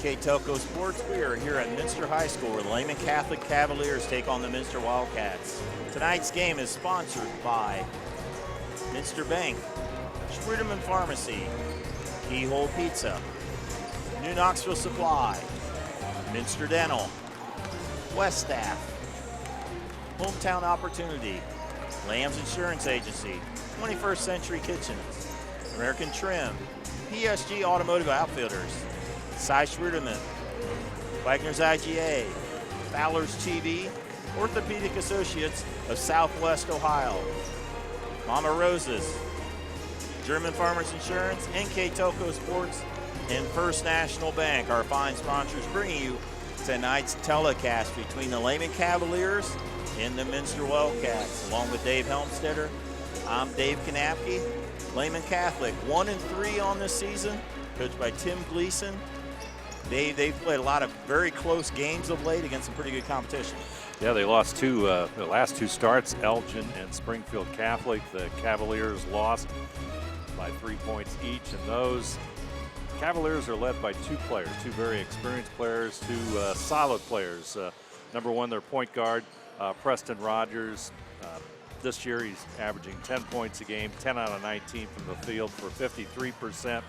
NKTelco Sports. We are here at Minster High School where the Lehman Catholic Cavaliers take on the Minster Wildcats. Tonight's game is sponsored by Minster Bank, Schruderman Pharmacy, Keyhole Pizza, New Knoxville Supply, Minster Dental, West Staff, Hometown Opportunity, Lamb's Insurance Agency, 21st Century Kitchens, American Trim, PSG Automotive Outfitters, Cy Schruderman, Wagner's IGA, Fowler's TV, Orthopedic Associates of Southwest Ohio, Mama Rosa's, German Farmers Insurance, NKTelco Sports, and First National Bank, our fine sponsors, bringing you tonight's telecast between the Lehman Cavaliers and the Minster Wildcats. Along with Dave Helmstetter, I'm Dave Kanapke. Lehman Catholic 1-3 on this season, coached by Tim Gleason. They've played a lot of very close games of late against some pretty good competition. Yeah, they lost the last two starts, Elgin and Springfield Catholic. The Cavaliers lost by 3 points each, and those Cavaliers are led by two players, two very experienced players, two solid players. Number one, their point guard, Preston Rogers. This year he's averaging 10 points a game, 10 out of 19 from the field for 53%.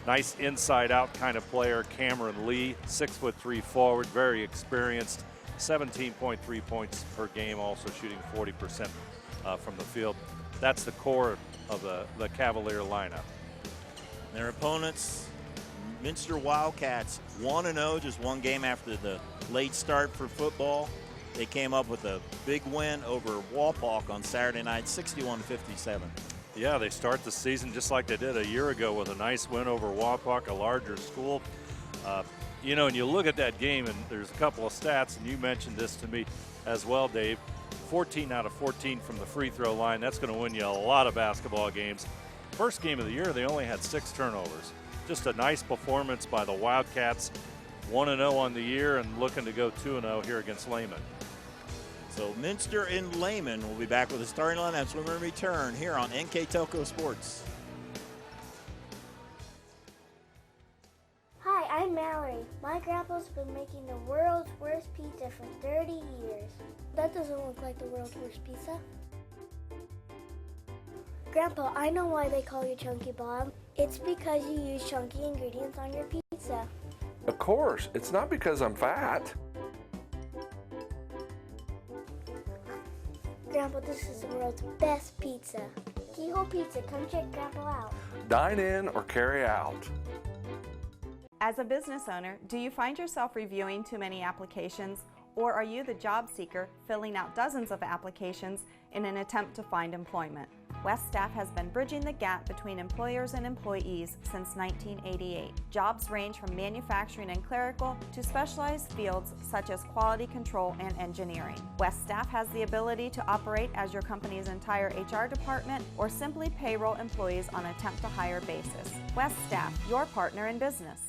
Nice inside-out kind of player, Cameron Lee, 6'3" forward, very experienced, 17.3 points per game, also shooting 40% from the field. That's the core of the Cavalier lineup. Their opponents, Minster Wildcats, 1-0, just one game after the late start for football. They came up with a big win over Walpock on Saturday night, 61-57. Yeah, they start the season just like they did a year ago with a nice win over Walpock, a larger school. You know, and you look at that game, and there's a couple of stats, and you mentioned this to me as well, Dave. 14 out of 14 from the free throw line. That's going to win you a lot of basketball games. First game of the year, they only had 6 turnovers. Just a nice performance by the Wildcats. 1-0 on the year and looking to go 2-0 here against Lehman. So Minster and Lehman will be back with the starting lineups when we return here on NKTelco Sports. Hi, I'm Mallory. My grandpa's been making the world's worst pizza for 30 years. That doesn't look like the world's worst pizza. Grandpa, I know why they call you Chunky Bob. It's because you use chunky ingredients on your pizza. Of course, it's not because I'm fat. Grandpa, this is the world's best pizza. Keyhole Pizza, come check Grandpa out. Dine in or carry out. As a business owner, do you find yourself reviewing too many applications, or are you the job seeker filling out dozens of applications in an attempt to find employment? West Staff has been bridging the gap between employers and employees since 1988. Jobs range from manufacturing and clerical to specialized fields such as quality control and engineering. West Staff has the ability to operate as your company's entire HR department or simply payroll employees on a temp-to-hire basis. West Staff, your partner in business.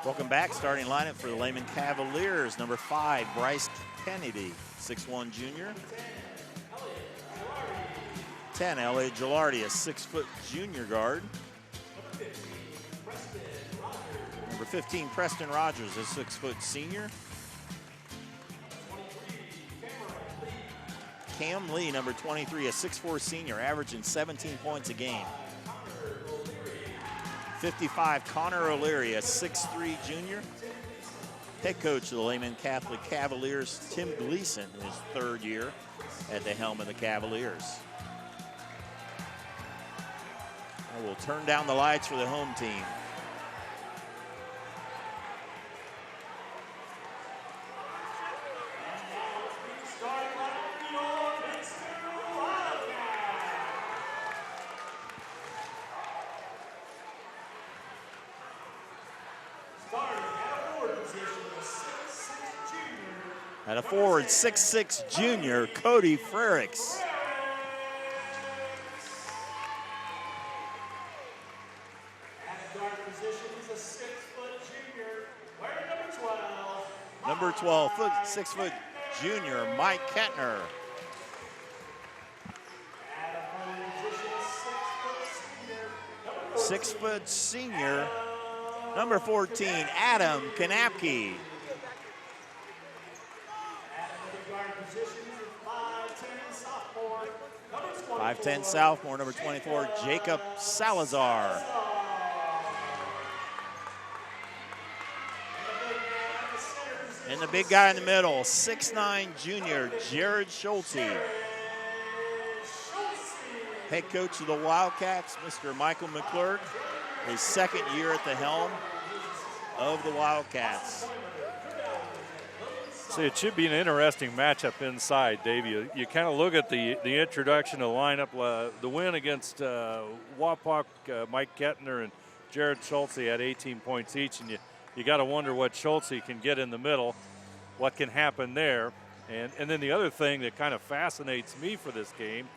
Welcome back. Starting lineup for the Lehman Cavaliers. Number 5, Bryce Kennedy, 6'1" junior. 10, Elliot Gilardi, a 6-foot junior guard. Number 15, Preston Rogers, a 6-foot senior. Cam Lee, number 23, a 6'4" senior, averaging 17 points a game. 55, Connor O'Leary, a 6'3" junior. Head coach of the Lehman Catholic Cavaliers, Tim Gleason, in his 3rd year at the helm of the Cavaliers. And we'll turn down the lights for the home team. At a forward, 6'6" junior, Cody Frericks. At guard position, he's a 6-foot junior, wearing number 12. Number 12, 6-foot junior, Mike Kettner. 6-foot senior, number 14, Adam Kanapke. Guard position is a 5'10" sophomore. Number 24. 5'10" sophomore, number 24, Jacob Salazar. And the big guy in the middle, 6'9" junior, Jared Schulte. Head coach of the Wildcats, Mr. Michael McClurg, his second year at the helm of the Wildcats. See, it should be an interesting matchup inside, Dave. You kind of look at the introduction of the lineup. The win against Wapak, Mike Kettner and Jared Schulte had 18 points each, and you got to wonder what Schulte can get in the middle, what can happen there. And then the other thing that kind of fascinates me for this game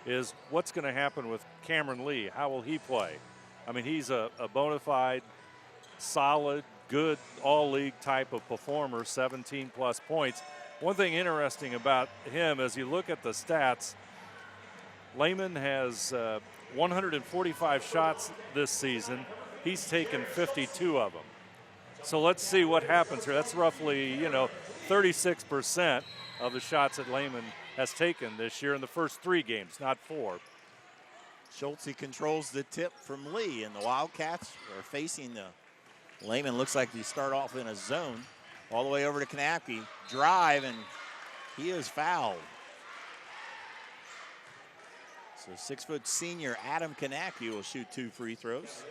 is what's going to happen with Cameron Lee. How will he play? I mean, he's a bona fide, solid, good all-league type of performer, 17-plus points. One thing interesting about him, as you look at the stats, Lehman has 145 shots this season. He's taken 52 of them. So let's see what happens here. That's roughly, 36% of the shots that Lehman has taken this year in the first 3 games, not 4. Schulte controls the tip from Lee, and the Wildcats are facing the Lehman. Looks like they start off in a zone. All the way over to Kanapke. Drive, and he is fouled. So 6-foot senior Adam Kanapke will shoot 2 free throws.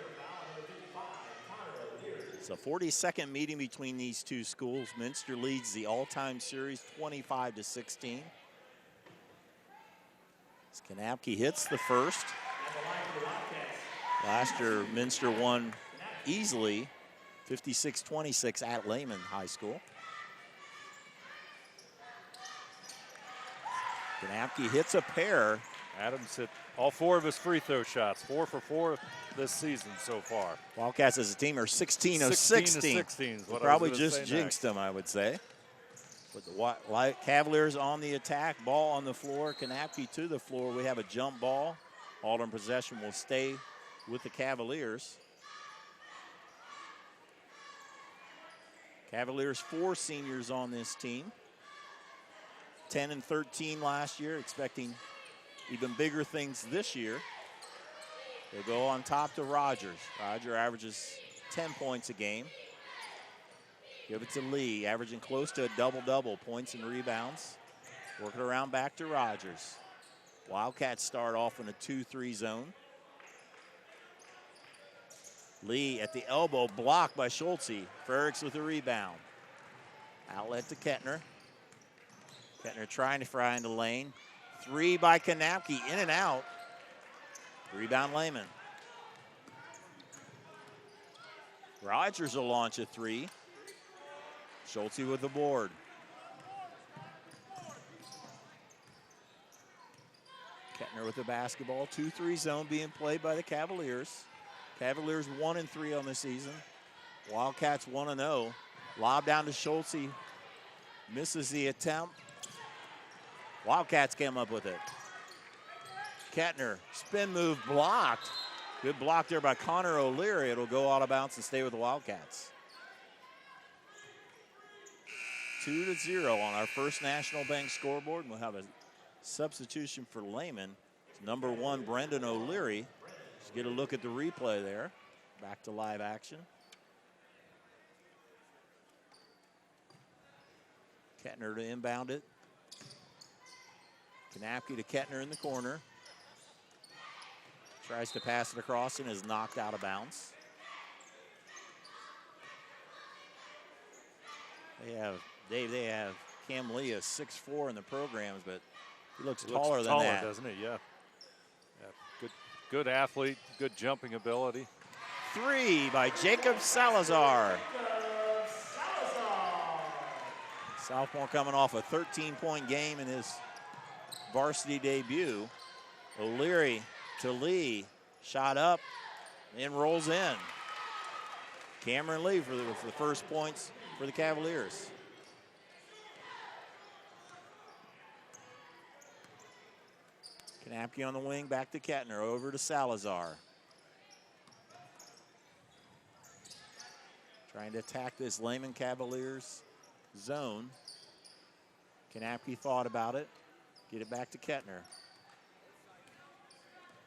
It's a 42nd meeting between these two schools. Minster leads the all-time series 25-16. As Kanapke hits the first. Last year, Minster won easily, 56-26 at Lehman High School. Kanapke hits a pair. Adams hit all 4 of his free throw shots, 4 for 4 this season so far. Wildcats as a team are 16 of 16. Probably just jinxed them, I would say. But the Cavaliers on the attack, ball on the floor, Kanapke to the floor. We have a jump ball. Alden possession will stay with the Cavaliers. Cavaliers 4 seniors on this team. 10 and 13 last year, expecting even bigger things this year. They go on top to Rogers. Roger averages 10 points a game. Give it to Lee, averaging close to a double-double, points and rebounds. Work it around back to Rogers. Wildcats start off in a 2-3 zone. Lee at the elbow, blocked by Schulte. Ferricks with the rebound. Outlet to Kettner. Kettner trying to find the lane. 3 by Kanapke, in and out. Rebound Lehman. Rogers will launch a 3. Schulte with the board. Kettner with the basketball. 2-3 zone being played by the Cavaliers. Cavaliers 1-3 on the season. Wildcats 1-0. Lob down to Schulte. Misses the attempt. Wildcats came up with it. Kettner, spin move blocked. Good block there by Connor O'Leary. It'll go out of bounds and stay with the Wildcats. 2-0 on our first National Bank scoreboard. And we'll have a substitution for Lehman. It's number 1, Brendan O'Leary. Let's get a look at the replay there. Back to live action. Kettner to inbound it. Kanapke to Kettner in the corner. Tries to pass it across and is knocked out of bounds. They have Cam Lee as 6'4" in the programs, but he looks taller than that. Doesn't he? Yeah. Good athlete, good jumping ability. 3 by Jacob Salazar. Sophomore coming off a 13-point game in his varsity debut. O'Leary to Lee, shot up and rolls in. Cameron Lee for the first points for the Cavaliers. Kanapke on the wing, back to Kettner, over to Salazar. Trying to attack this Lehman Cavaliers zone. Kanapke thought about it. Get it back to Kettner.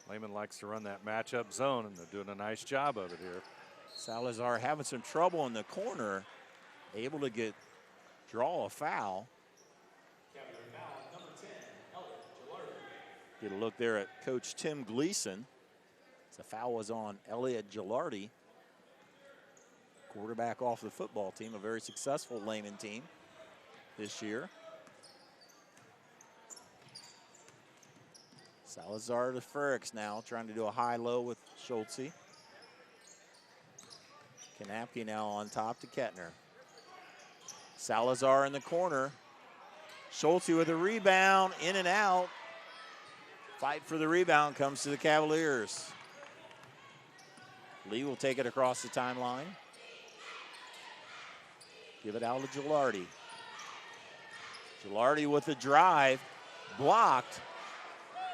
Lehman likes to run that matchup zone, and they're doing a nice job of it here. Salazar having some trouble in the corner, able to draw a foul. Get a look there at Coach Tim Gleason. The foul was on Elliot Gilardi, quarterback off the football team, a very successful Lehman team this year. Salazar to Frericks now, trying to do a high-low with Schultze. Kanapke now on top to Kettner. Salazar in the corner. Schultze with a rebound, in and out. Fight for the rebound comes to the Cavaliers. Lee will take it across the timeline. Give it out to Gilardi. Gilardi with the drive, blocked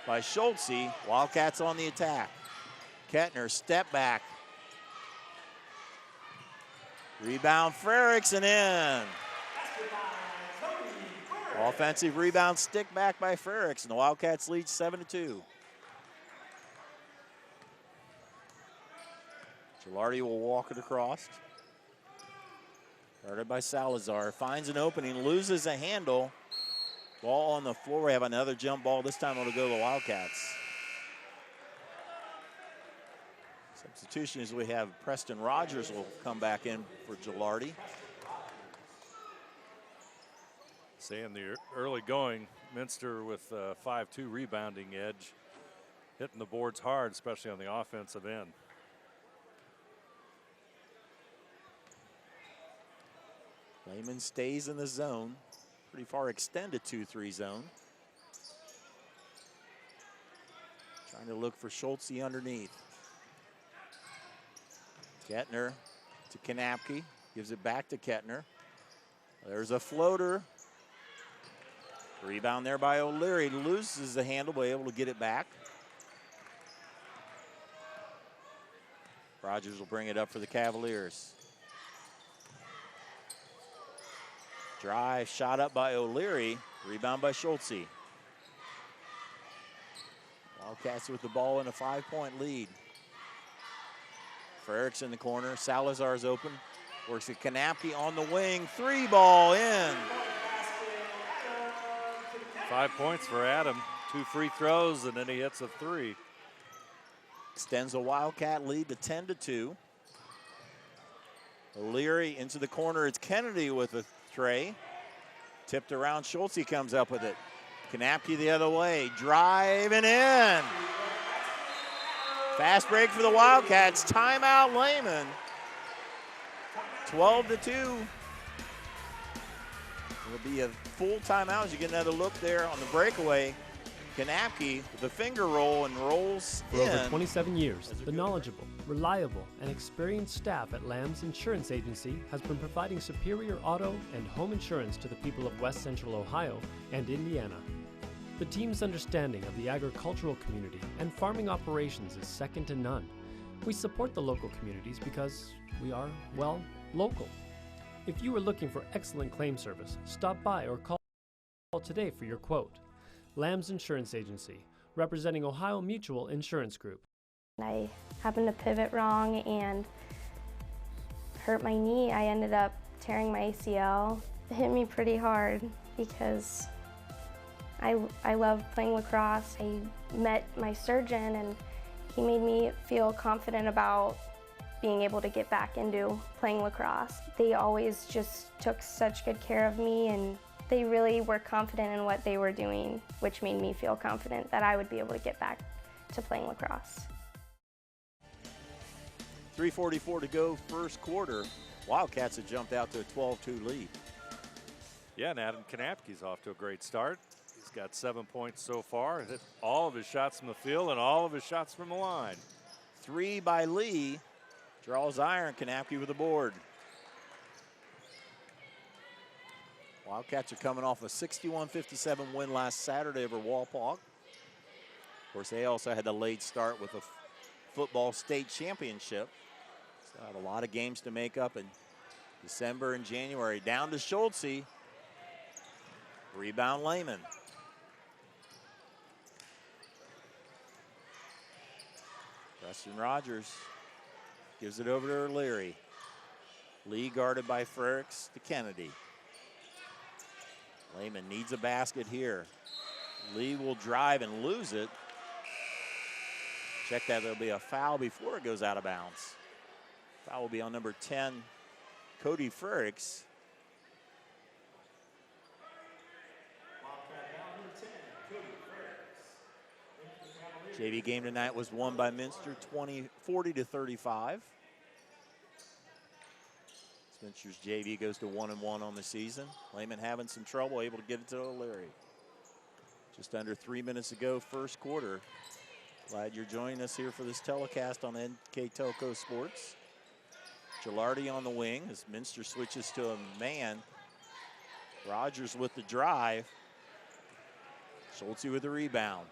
by Schultze. Wildcats on the attack. Kettner, step back. Rebound, Frericks, and in. Offensive rebound, stick back by Frericks, and the Wildcats lead 7-2. Gilardi will walk it across. Guarded by Salazar, finds an opening, loses a handle. Ball on the floor, we have another jump ball. This time it'll go to the Wildcats. Substitution is we have Preston Rogers will come back in for Gilardi. Say in the early going, Minster with a 5-2 rebounding edge, hitting the boards hard, especially on the offensive end. Lehman stays in the zone, pretty far extended 2-3 zone. Trying to look for Schultze underneath. Kettner to Kanapke, gives it back to Kettner. There's a floater. Rebound there by O'Leary, loses the handle, but able to get it back. Rogers will bring it up for the Cavaliers. Drive, shot up by O'Leary, rebound by Schultze. Wildcats with the ball in a 5-point lead. Frericks in the corner, Salazar's open. Works at Kanapke on the wing, 3-ball in. 5 points for Adam, 2 free throws, and then he hits a 3. Extends the Wildcat lead to 10-2. O'Leary into the corner, it's Kennedy with a tray. Tipped around, Schultze comes up with it. Kanapke the other way, drive and in. Fast break for the Wildcats, timeout Lehman. 12-2. It'll be a full timeout as you get another look there on the breakaway. Kanapke with a finger roll and rolls For in. over 27 years, the knowledgeable, reliable, and experienced staff at Lamb's Insurance Agency has been providing superior auto and home insurance to the people of West Central Ohio and Indiana. The team's understanding of the agricultural community and farming operations is second to none. We support the local communities because we are, well, local. If you are looking for excellent claim service, stop by or call today for your quote. Lamb's Insurance Agency, representing Ohio Mutual Insurance Group. I happened to pivot wrong and hurt my knee. I ended up tearing my ACL. It hit me pretty hard because I love playing lacrosse. I met my surgeon and he made me feel confident about being able to get back into playing lacrosse. They always just took such good care of me and they really were confident in what they were doing, which made me feel confident that I would be able to get back to playing lacrosse. 3:44 to go, first quarter. Wildcats have jumped out to a 12-2 lead. Yeah, and Adam Kanapke's off to a great start. He's got 7 points so far, hit all of his shots from the field and all of his shots from the line. 3 by Lee, draws iron, Kanapke with the board. Wildcats are coming off a 61-57 win last Saturday over Walpock. Of course, they also had a late start with a football state championship. So had a lot of games to make up and December and January. Down to Schultze. Rebound Lehman. Preston Rogers gives it over to O'Leary. Lee guarded by Frericks to Kennedy. Lehman needs a basket here. Lee will drive and lose it. Check that, there'll be a foul before it goes out of bounds. Foul will be on number 10, Cody Frericks. JV game tonight was won by Minster 40-35. Minster's JV goes to 1-1 on the season. Lehman having some trouble, able to get it to O'Leary. Just under 3 minutes to go, first quarter. Glad you're joining us here for this telecast on NKTelco Sports. Gilardi on the wing as Minster switches to a man. Rogers with the drive. Schultze with the rebound.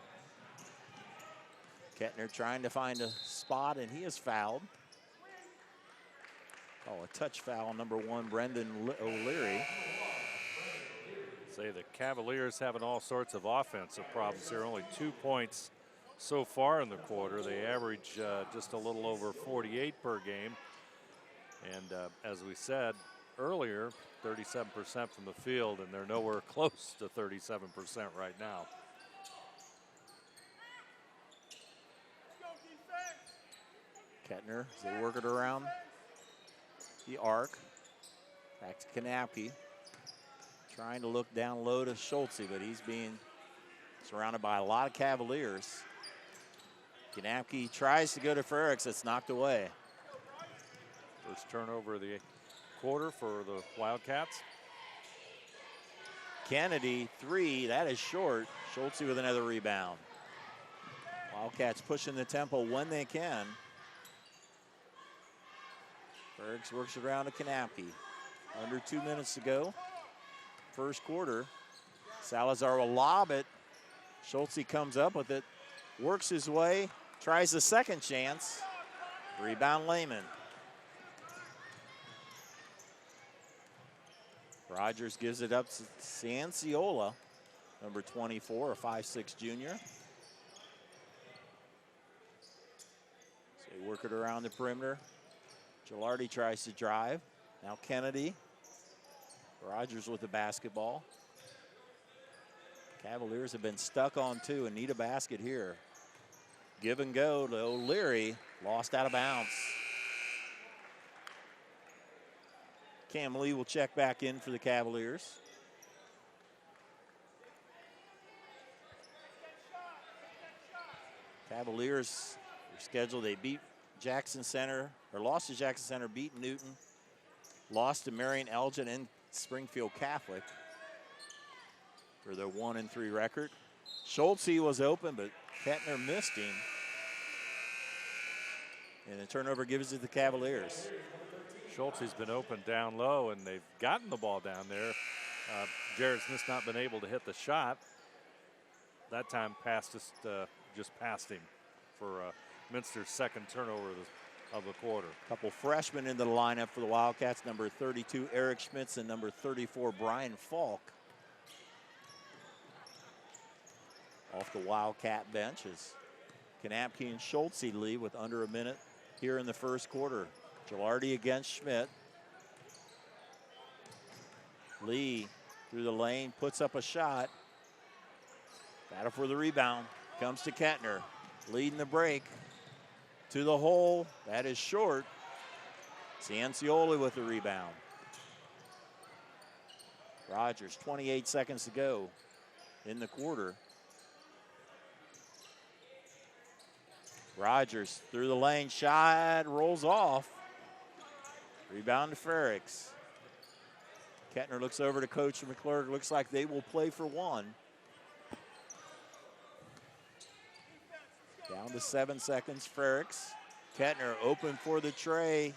Kettner trying to find a spot, and he is fouled. Oh, a touch foul on number 1, Brendan O'Leary. Say the Cavaliers having all sorts of offensive problems here. Only 2 points so far in the quarter. They average just a little over 48 per game. And as we said earlier, 37% from the field, and they're nowhere close to 37% right now. Kettner, as they work it around the arc. Back to Kanapke. Trying to look down low to Schultze, but he's being surrounded by a lot of Cavaliers. Kanapke tries to go to Frericks. It's knocked away. First turnover of the quarter for the Wildcats. Kennedy, 3, that is short. Schultze with another rebound. Wildcats pushing the tempo when they can. Frericks works it around to Kanapke. Under 2 minutes to go. First quarter. Salazar will lob it. Schultze comes up with it. Works his way. Tries the second chance. Rebound Lehman. Rogers gives it up to Cianciola, number 24, a 5'6" junior. So they work it around the perimeter. Gilardi tries to drive. Now Kennedy. Rogers with the basketball. Cavaliers have been stuck on 2 and need a basket here. Give and go to O'Leary. Lost out of bounds. Cam Lee will check back in for the Cavaliers. Cavaliers are scheduled. They beat Jackson Center, or lost to Jackson Center, beat Newton, lost to Marion Elgin and Springfield Catholic for their 1-3 record. Schultze was open, but Kettner missed him. And the turnover gives it to the Cavaliers. Schultze's been open down low, and they've gotten the ball down there. Jared Smith's not been able to hit the shot. That time just passed him for Minster's second turnover of the quarter. Couple freshmen into the lineup for the Wildcats. Number 32, Eric Schmitz, and number 34, Brian Falk. Off the Wildcat bench is Kanapke and Schultze lead with under a minute here in the first quarter. Gilardi against Schmidt. Lee through the lane, puts up a shot. Battle for the rebound. Comes to Kettner. Leading the break. To the hole. That is short. Ciancioli with the rebound. Rogers, 28 seconds to go in the quarter. Rogers through the lane, shot, rolls off. Rebound to Frericks. Kettner looks over to Coach McClurg. Looks like they will play for 1. Down to 7 seconds, Frericks. Kettner open for the tray.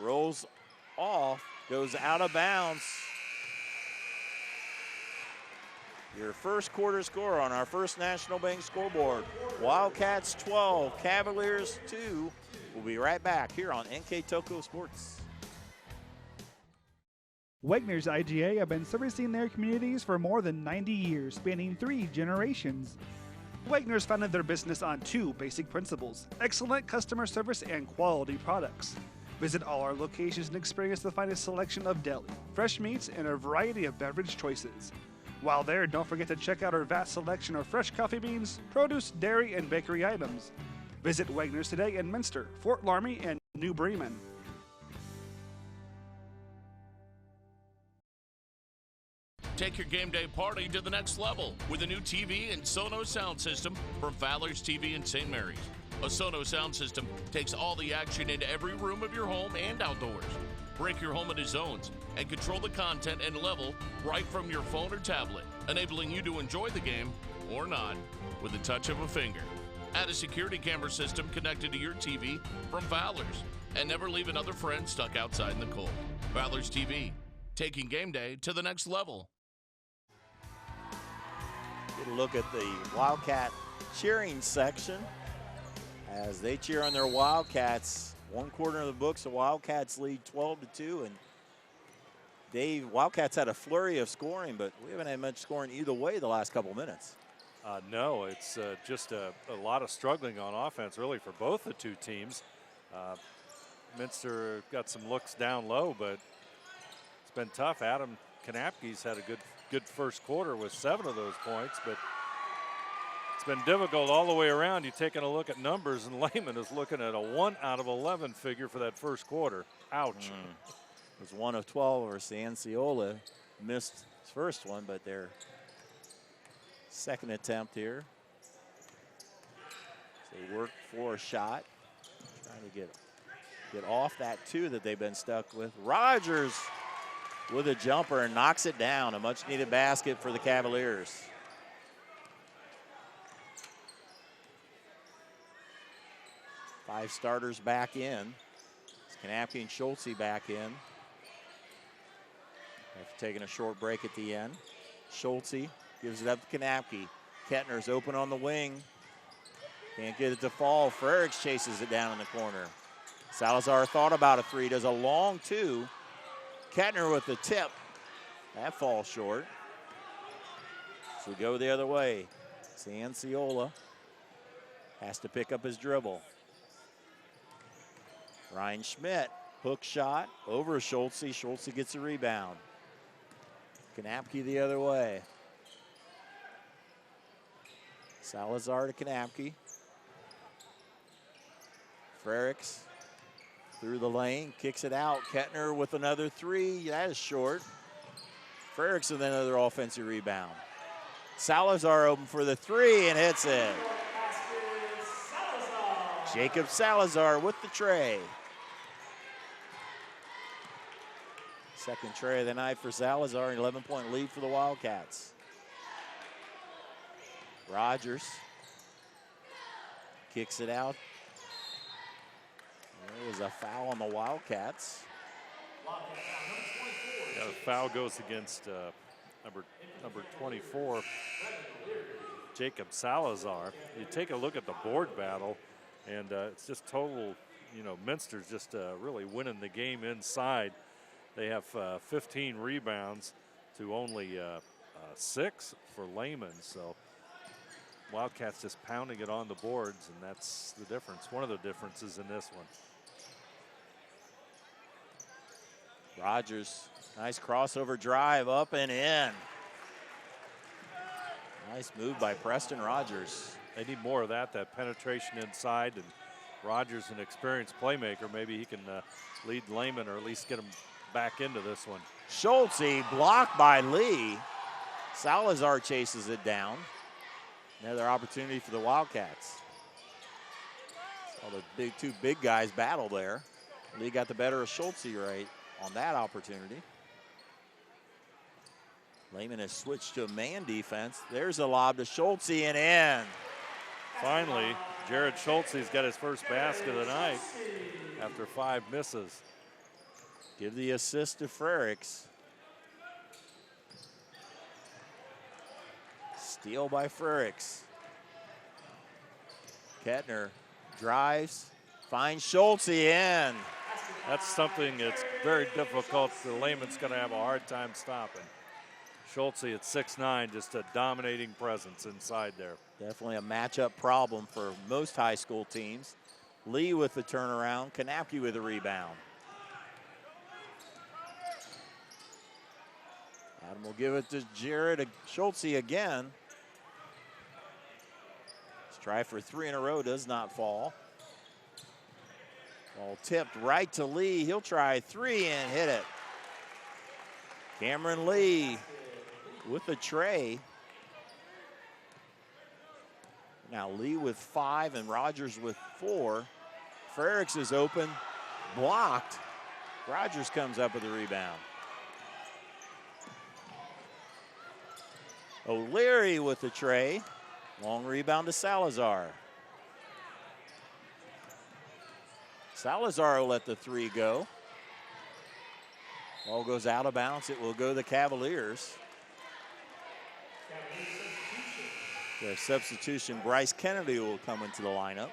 Rolls off, goes out of bounds. Your first quarter score on our First National Bank scoreboard. Wildcats 12, Cavaliers 2. We'll be right back here on NKTelco Sports. Wegner's IGA have been servicing their communities for more than 90 years, spanning 3 generations. Wegner's founded their business on 2 basic principles: excellent customer service and quality products. Visit all our locations and experience the finest selection of deli, fresh meats, and a variety of beverage choices. While there, don't forget to check out our vast selection of fresh coffee beans, produce, dairy, and bakery items. Visit Wegner's today in Minster, Fort Laramie, and New Bremen. Take your game day party to the next level with a new TV and Sonos sound system from Fowler's TV in St. Mary's. A Sonos sound system takes all the action into every room of your home and outdoors. Break your home into zones and control the content and level right from your phone or tablet, enabling you to enjoy the game, or not, with the touch of a finger. Add a security camera system connected to your TV from Fowler's, and never leave another friend stuck outside in the cold. Fowler's TV, taking game day to the next level. Get a look at the Wildcat cheering section as they cheer on their Wildcats. One quarter of the books, the Wildcats lead 12-2, and Dave, Wildcats had a flurry of scoring, but we haven't had much scoring either way the last couple minutes. No, it's just a lot of struggling on offense, really, for both the 2 teams. Minster got some looks down low, but it's been tough. Adam Kanapke's had a good first quarter with 7 of those points, but it's been difficult all the way around. You're taking a look at numbers, and Lehman is looking at a 1 out of 11 figure for that first quarter. Ouch. It was 1 of 12 versus Anciola. Missed his first one, but their second attempt here. So they work for a shot, trying to get off that 2 that they've been stuck with. Rogers with a jumper and knocks it down. A much needed basket for the Cavaliers. Five starters back in. Kanapke and Schultze back in. After taking a short break at the end. Schultze gives it up to Kanapke. Kettner's open on the wing. Can't get it to fall. Frericks chases it down in the corner. Salazar thought about a 3, does a long 2. Kettner with the tip. That falls short. So we go the other way. Sanciola has to pick up his dribble. Ryan Schmidt, hook shot over Schultze. Schultze gets a rebound. Kanapke the other way. Salazar to Kanapke. Frericks through the lane, kicks it out. Kettner with another 3. That is short. Frericks with another offensive rebound. Salazar open for the 3 and hits it. Jacob Salazar with the tray. Second tray of the night for Salazar, an 11-point lead for the Wildcats. Rogers kicks it out. There was a foul on the Wildcats. Yeah, the foul goes against number 24, Jacob Salazar. You take a look at the board battle, and it's just total, Minster's just really winning the game inside. They have 15 rebounds to only 6 for Lehman. So Wildcats just pounding it on the boards, and that's the difference. One of the differences in this one. Rogers, nice crossover drive up and in. Nice move by Preston Rogers. They need more of that penetration inside, and Rogers, an experienced playmaker, maybe he can lead Lehman or at least get him back into this one. Schultze blocked by Lee. Salazar chases it down. Another opportunity for the Wildcats. Saw the two big guys battle there. Lee got the better of Schultze right on that opportunity. Lehman has switched to a man defense. There's a lob to Schultze and in. Finally, Jared Schultze's got his first basket of the night after 5 misses. Give the assist to Frericks. Steal by Frericks. Kettner drives, finds Schultze in. That's something that's very difficult. The Lehman's going to have a hard time stopping. Schultze at 6'9", just a dominating presence inside there. Definitely a matchup problem for most high school teams. Lee with the turnaround, Kanapke with a rebound. Adam will give it to Jared Schultze again. Let's try for 3 in a row, does not fall. Ball tipped right to Lee. He'll try 3 and hit it. Cameron Lee with the tray. Now Lee with 5 and Rogers with 4. Frericks is open, blocked. Rogers comes up with the rebound. O'Leary with the tray. Long rebound to Salazar. Salazar will let the 3 go. Ball goes out of bounds. It will go to the Cavaliers. Their substitution, Bryce Kennedy will come into the lineup.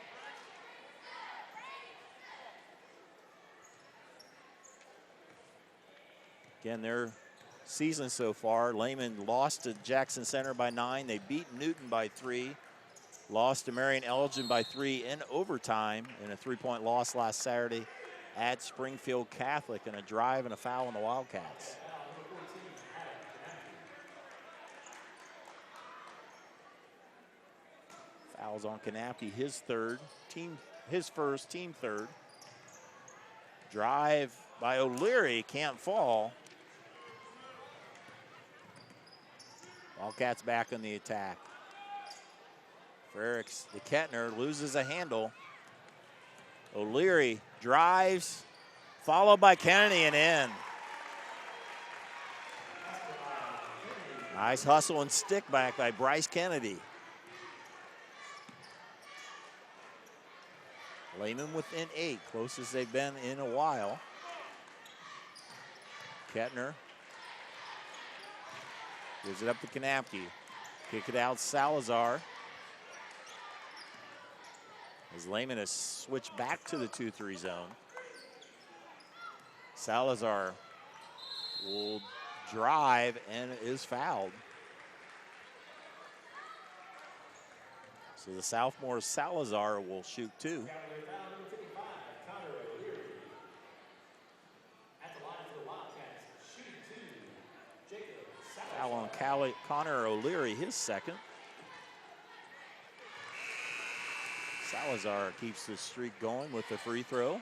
Again, their season so far, Lehman lost to Jackson Center by 9. They beat Newton by 3. Lost to Marion Elgin by 3 in overtime in a 3-point loss last Saturday at Springfield Catholic, and a drive and a foul on the Wildcats. Fouls on Kanapke, his first, team third. Drive by O'Leary, can't fall. Wildcats back on the attack. Frericks, the Kettner, loses a handle. O'Leary drives, followed by Kennedy and in. Nice hustle and stick back by Bryce Kennedy. Lehman within 8, closest they've been in a while. Kettner gives it up to Kanapke. Kick it out, Salazar. As Lehman has switched back to the 2-3 zone. Salazar will drive and is fouled. So the sophomore Salazar will shoot 2. Foul on Connor O'Leary, his second. Salazar keeps the streak going with the free throw.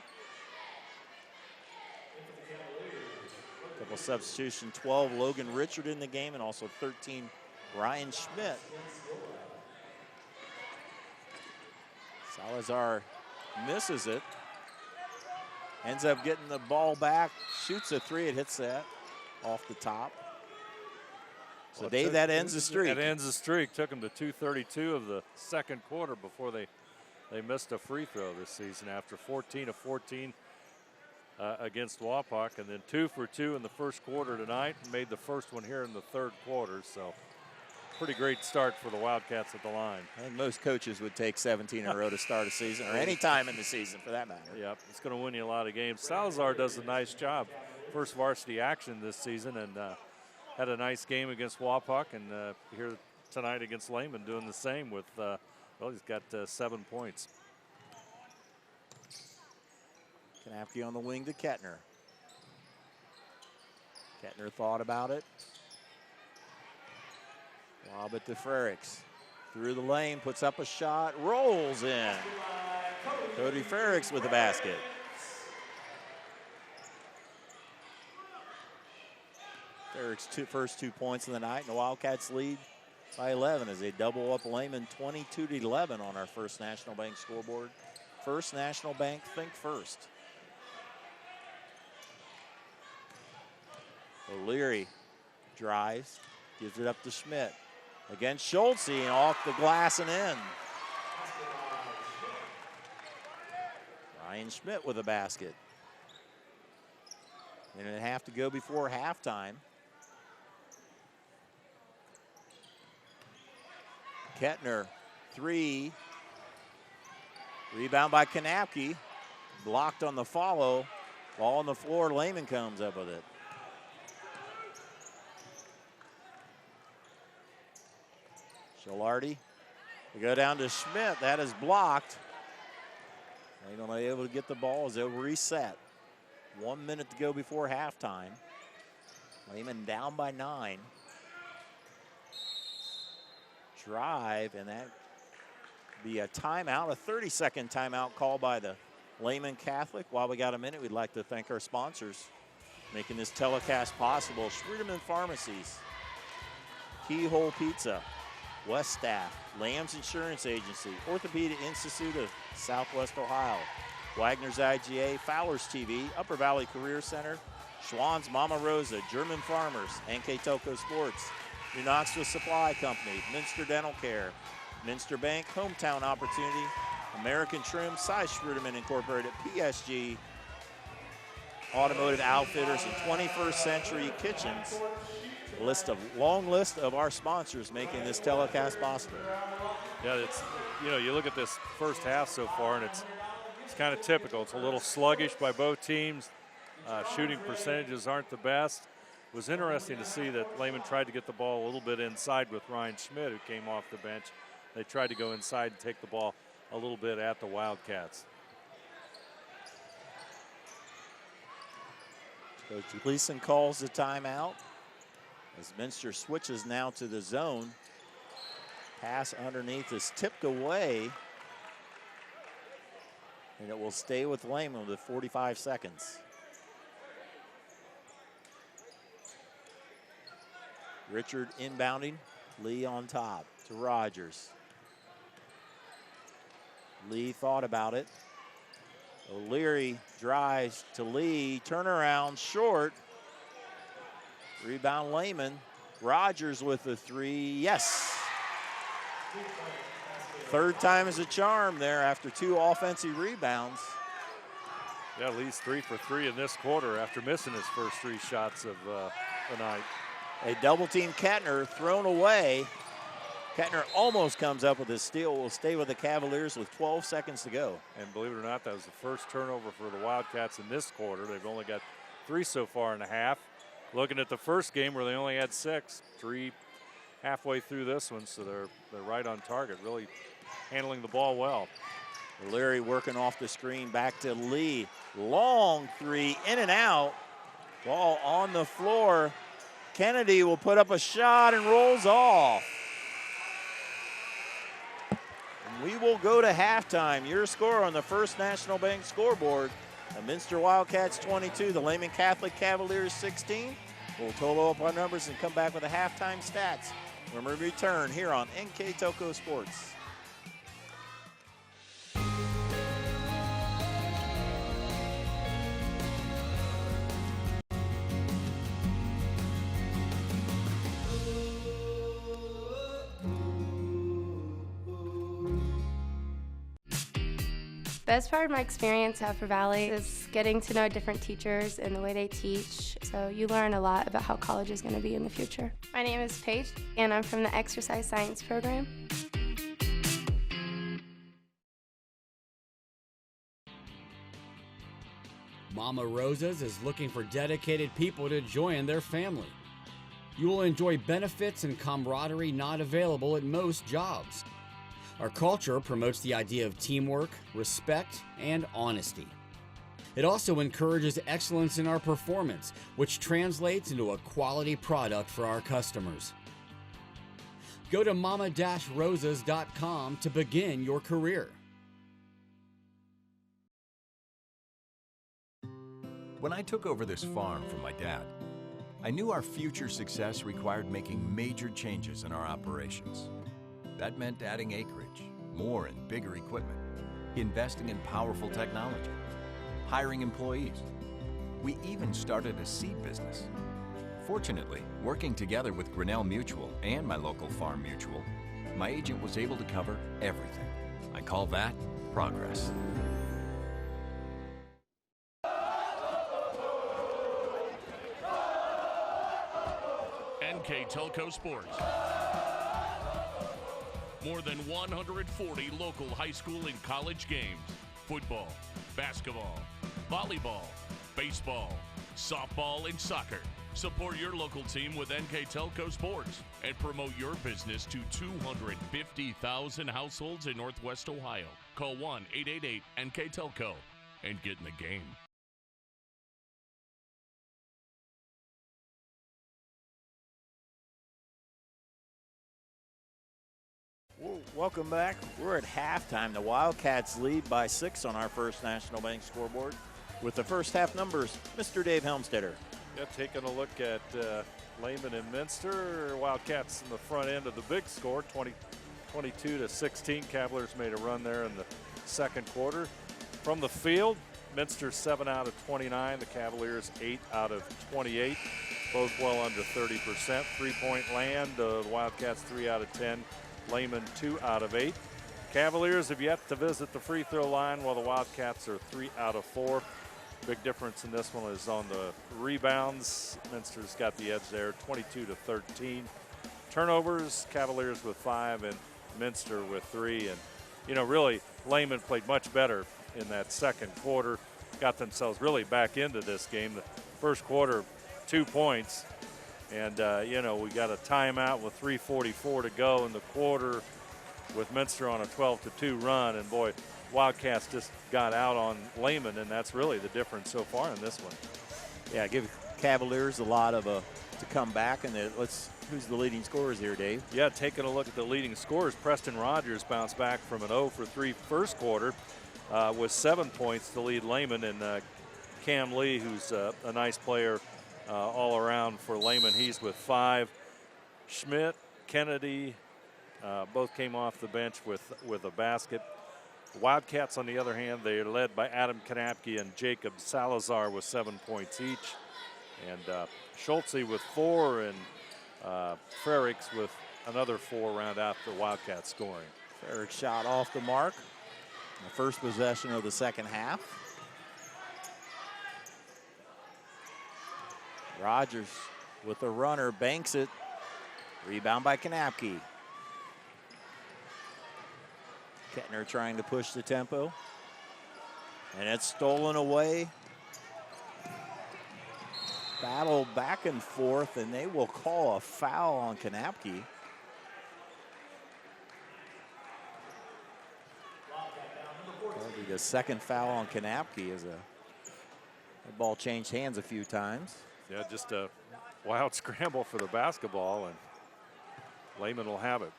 Couple substitution, 12 Logan Richard in the game, and also 13 Ryan Schmidt. Salazar misses it. Ends up getting the ball back, shoots a 3, it hits that off the top. So Dave, that ends the streak. That ends the streak. Took them to 2:32 of the second quarter before they missed a free throw this season after 14 of 14 against Wapak, and then 2 for 2 in the first quarter tonight, and made the first one here in the third quarter. So pretty great start for the Wildcats at the line. I think most coaches would take 17 in a row to start a season, or any time in the season for that matter. Yep, it's going to win you a lot of games. Salazar does a nice job. First varsity action this season, and had a nice game against Wapak, and here tonight against Lehman doing the same with, well, he's got 7 points. Kanapke on the wing to Kettner. Kettner thought about it. Lob it to Frericks. Through the lane, puts up a shot, rolls in. Cody Frericks with the basket. Frericks' first 2 points of the night, and the Wildcats lead by 11 as they double up Lehman 22-11 on our First National Bank scoreboard. First National Bank, think first. O'Leary drives, gives it up to Schmidt. Against Schultze, and off the glass and in. Ryan Schmidt with a basket. Minute and a half to go before halftime. Kettner, 3. Rebound by Kanapke. Blocked on the follow. Ball on the floor, Lehman comes up with it. Shalardi. We go down to Schmidt. That is blocked. They're going to be able to get the ball as they'll reset. 1 minute to go before halftime. Lehman down by 9. Drive, and that be a timeout, a 30-second timeout called by the Lehman Catholic. While we got a minute, we'd like to thank our sponsors making this telecast possible. Schwieterman Pharmacies, Keyhole Pizza, West Staff, Lamb's Insurance Agency, Orthopedic Institute of Southwest Ohio, Wagner's IGA, Fowler's TV, Upper Valley Career Center, Schwann's Mama Rosa, German Farmers, NKTelco Sports, New Knoxville Supply Company, Minster Dental Care, Minster Bank, Hometown Opportunity, American Trim, Cy Schruderman Incorporated, PSG, Automotive Outfitters, and 21st Century Kitchens. Long list of our sponsors making this telecast possible. Yeah, it's, you look at this first half so far, and it's kind of typical. It's a little sluggish by both teams. Shooting percentages aren't the best. It was interesting to see that Lehman tried to get the ball a little bit inside with Ryan Schmidt, who came off the bench. They tried to go inside and take the ball a little bit at the Wildcats. Coach Gleason calls the timeout as Minster switches now to the zone. Pass underneath is tipped away, and it will stay with Lehman with 45 seconds. Richard inbounding, Lee on top to Rogers. Lee thought about it. O'Leary drives to Lee, turnaround short. Rebound Lehman. Rogers with the 3, yes. Third time is a charm there after 2 offensive rebounds. Yeah, Lee's 3 for 3 in this quarter after missing his first 3 shots of the night. A double team Kettner thrown away. Kettner almost comes up with a steal. Will stay with the Cavaliers with 12 seconds to go. And believe it or not, that was the first turnover for the Wildcats in this quarter. They've only got 3 so far in the half. Looking at the first game where they only had 6, 3 halfway through this one, so they're right on target, really handling the ball well. O'Leary working off the screen, back to Lee. Long 3, in and out. Ball on the floor. Kennedy will put up a shot and rolls off. And we will go to halftime. Your score on the First National Bank scoreboard: the Minster Wildcats 22, the Lehman Catholic Cavaliers 16. We'll total up our numbers and come back with the halftime stats when we return here on NKTelco Sports. Best part of my experience at Upper Valley is getting to know different teachers and the way they teach. So you learn a lot about how college is going to be in the future. My name is Paige, and I'm from the Exercise Science program. Mama Rosa's is looking for dedicated people to join their family. You will enjoy benefits and camaraderie not available at most jobs. Our culture promotes the idea of teamwork, respect, and honesty. It also encourages excellence in our performance, which translates into a quality product for our customers. Go to mama-rosas.com to begin your career. When I took over this farm from my dad, I knew our future success required making major changes in our operations. That meant adding acreage, more and bigger equipment, investing in powerful technology, hiring employees. We even started a seed business. Fortunately, working together with Grinnell Mutual and my local farm mutual, my agent was able to cover everything. I call that progress. NKTelco Sports. More than 140 local high school and college games. Football, basketball, volleyball, baseball, softball, and soccer. Support your local team with NKTelco Sports and promote your business to 250,000 households in Northwest Ohio. Call 1-888-NKTelco and get in the game. Welcome back. We're at halftime. The Wildcats lead by 6 on our First National Bank scoreboard. With the first half numbers, Mr. Dave Helmstetter. Yeah, taking a look at Lehman and Minster. Wildcats in the front end of the big score, 22-16. Cavaliers made a run there in the second quarter. From the field, Minster 7 out of 29. The Cavaliers 8 out of 28. Both well under 30%. Three-point land, the Wildcats 3 out of 10. Lehman 2 out of 8. Cavaliers have yet to visit the free throw line, while the Wildcats are 3 out of 4. Big difference in this one is on the rebounds. Minster's got the edge there, 22-13. Turnovers, Cavaliers with 5 and Minster with 3. And, you know, really, Lehman played much better in that second quarter. Got themselves really back into this game. The first quarter, 2 points. And, you know, we got a timeout with 3:44 to go in the quarter with Minster on a 12-2 run. And, boy, Wildcats just got out on Lehman, and that's really the difference so far in this one. Yeah, give Cavaliers a lot of to come back. And who's the leading scorers here, Dave? Yeah, taking a look at the leading scorers, Preston Rogers bounced back from an 0-for-3 first quarter with 7 points to lead Lehman, and Cam Lee, who's a nice player all around for Lehman, he's with 5. Schmidt, Kennedy, both came off the bench with a basket. Wildcats, on the other hand, they are led by Adam Kanapke and Jacob Salazar with 7 points each. And Schultze with 4, and Frericks with another 4 round out the Wildcats scoring. Frericks shot off the mark. The first possession of the second half. Rogers with the runner, banks it. Rebound by Kanapke. Kettner trying to push the tempo. And it's stolen away. Battle back and forth, and they will call a foul on Kanapke. That'll be the second foul on Kanapke as the ball changed hands a few times. Yeah, just a wild scramble for the basketball, and Lehman will have it.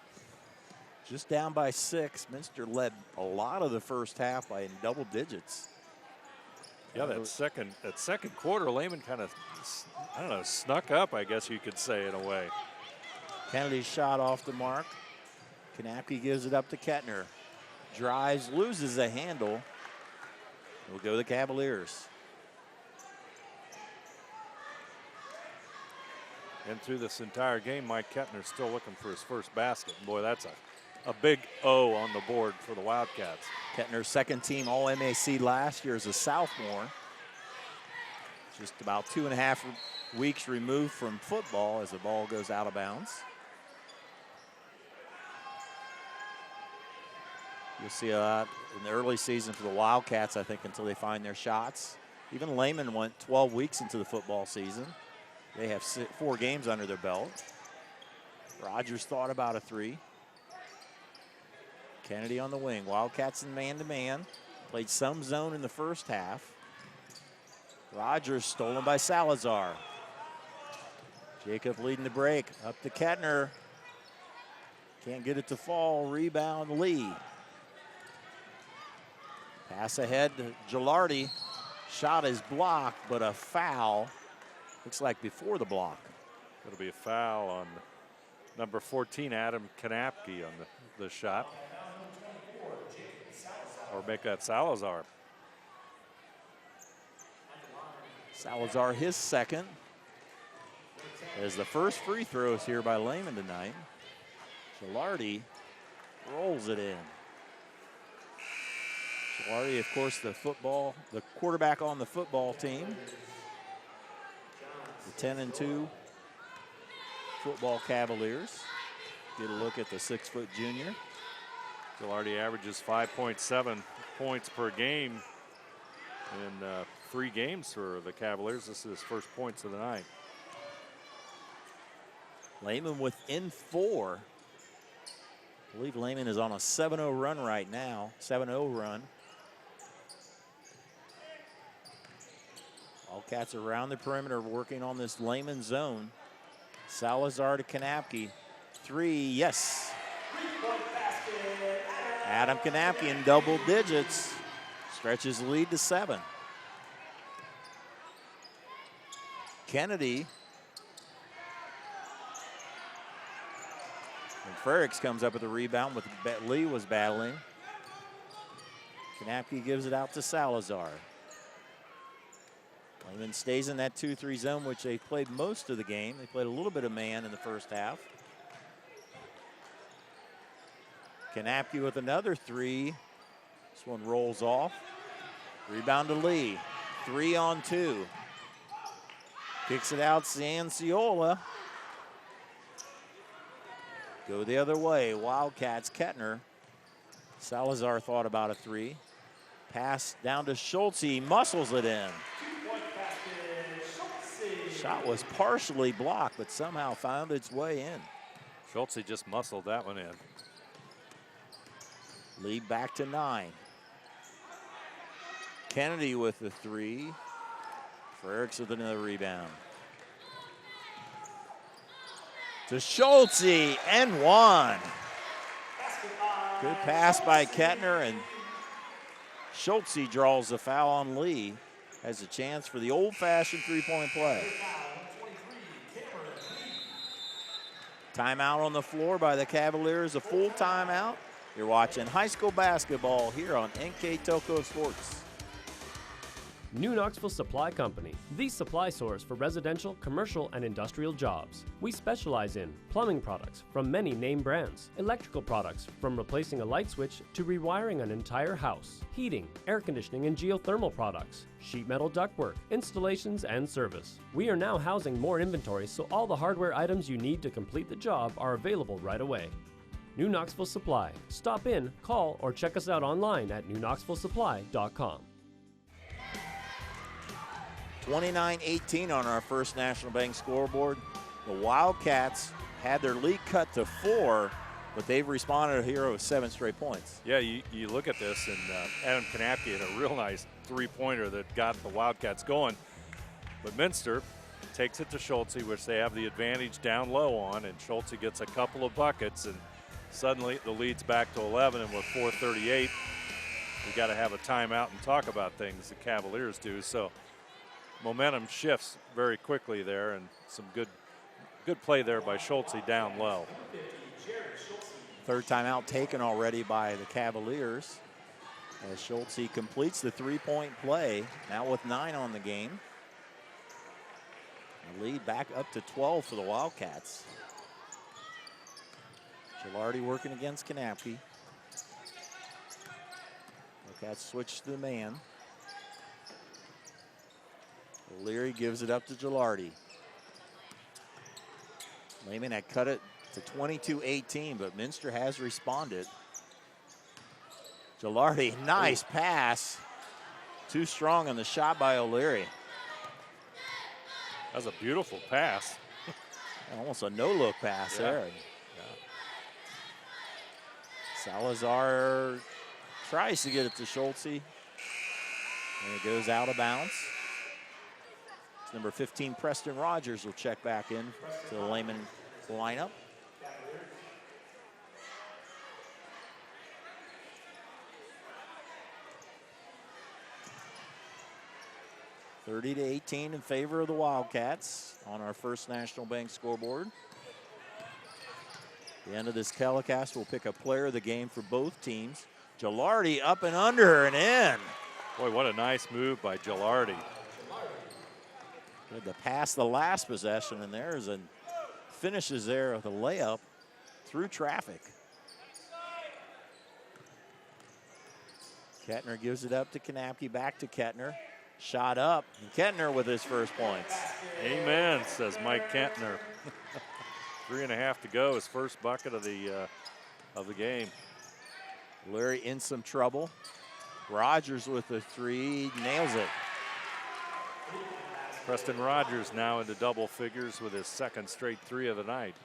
Just down by 6. Minster led a lot of the first half by in double digits. Yeah, that second quarter, Lehman kind of, I don't know, snuck up, I guess you could say, in a way. Kennedy's shot off the mark. Kanapke gives it up to Kettner. Drives, loses a handle. We'll go the Cavaliers. And through this entire game, Mike Kettner's still looking for his first basket. And boy, that's a big O on the board for the Wildcats. Kettner's second team All-MAC last year as a sophomore. Just about 2.5 weeks removed from football as the ball goes out of bounds. You'll see a lot in the early season for the Wildcats, I think, until they find their shots. Even Lehman went 12 weeks into the football season. They have 4 games under their belt. Rogers thought about a 3. Kennedy on the wing. Wildcats in man-to-man. Played some zone in the first half. Rogers stolen by Salazar. Jacob leading the break. Up to Kettner. Can't get it to fall. Rebound Lee. Pass ahead to Gilardi. Shot is blocked, but a foul. Looks like before the block. It'll be a foul on number 14, Adam Kanapke, on the shot. Or make that Salazar. Salazar his second. As the first free throws here by Lehman tonight. Gilardi rolls it in. Gilardi, of course, the quarterback on the football team. The 10-2 football Cavaliers. Get a look at the 6-foot junior. Gilardi averages 5.7 points per game in 3 games for the Cavaliers. This is his first points of the night. Lehman within 4. I believe Lehman is on a 7-0 run right now. 7-0 run. Wildcats around the perimeter working on this Lehman zone. Salazar to Kanapke. 3, yes. Adam Kanapke in double digits. Stretches the lead to 7. Kennedy. And Frericks comes up with a rebound with Lee was battling. Kanapke gives it out to Salazar. Lehman stays in that 2-3 zone, which they played most of the game. They played a little bit of man in the first half. Kanapke with another 3. This one rolls off. Rebound to Lee. 3 on 2. Kicks it out, Sanciola. Go the other way, Wildcats, Kettner. Salazar thought about a 3. Pass down to Schultz, he muscles it in. Shot was partially blocked, but somehow found its way in. Schultz just muscled that one in. Lead back to 9. Kennedy with the 3. Frericks with another rebound. To Schultz, and 1. Good pass by Kettner, and Schultz draws the foul on Lee. Has a chance for the old-fashioned 3-point play. Timeout on the floor by the Cavaliers, a full timeout. You're watching high school basketball here on NKTelco Sports. New Knoxville Supply Company, the supply source for residential, commercial, and industrial jobs. We specialize in plumbing products from many name brands, electrical products from replacing a light switch to rewiring an entire house, heating, air conditioning, and geothermal products, sheet metal ductwork, installations, and service. We are now housing more inventory, so all the hardware items you need to complete the job are available right away. New Knoxville Supply. Stop in, call, or check us out online at newknoxvillesupply.com. 29-18 on our First National Bank scoreboard. The Wildcats had their lead cut to 4, but they've responded here with 7 straight points. Yeah, you look at this, and Adam Kanapke had a real nice 3-pointer that got the Wildcats going. But Minster takes it to Schultz, which they have the advantage down low on, and Schultz gets a couple of buckets, and suddenly the lead's back to 11, and with 4:38, we got to have a timeout and talk about things, the Cavaliers do. So momentum shifts very quickly there, and some good play there by Schultz down low. Third timeout taken already by the Cavaliers as Schultz completes the 3-point play, now with 9 on the game. The lead back up to 12 for the Wildcats. Gilardi working against Kanapke. Wildcats switch to the man. O'Leary gives it up to Gilardi. Lehman had cut it to 22-18, but Minster has responded. Gilardi, nice pass. Too strong on the shot by O'Leary. That was a beautiful pass. Almost a no-look pass there. Salazar tries to get it to Schultz, and it goes out of bounds. Number 15, Preston Rogers, will check back in to the Lehman lineup. (30-18) in favor of the Wildcats on our First National Bank scoreboard. At the end of this telecast, we'll pick a player of the game for both teams. Gilardi up and under and in. Boy, what a nice move by Gilardi. Had to pass the last possession, and there's a finishes there with a layup through traffic. Kettner gives it up to Kanapke, back to Kettner. Shot up, and Kettner with his first points. Amen, says Mike Kettner. 3.5 to go, his first bucket of the game. Larry in some trouble. Rogers with the 3, nails it. Preston Rogers now into double figures with his second straight 3 of the night.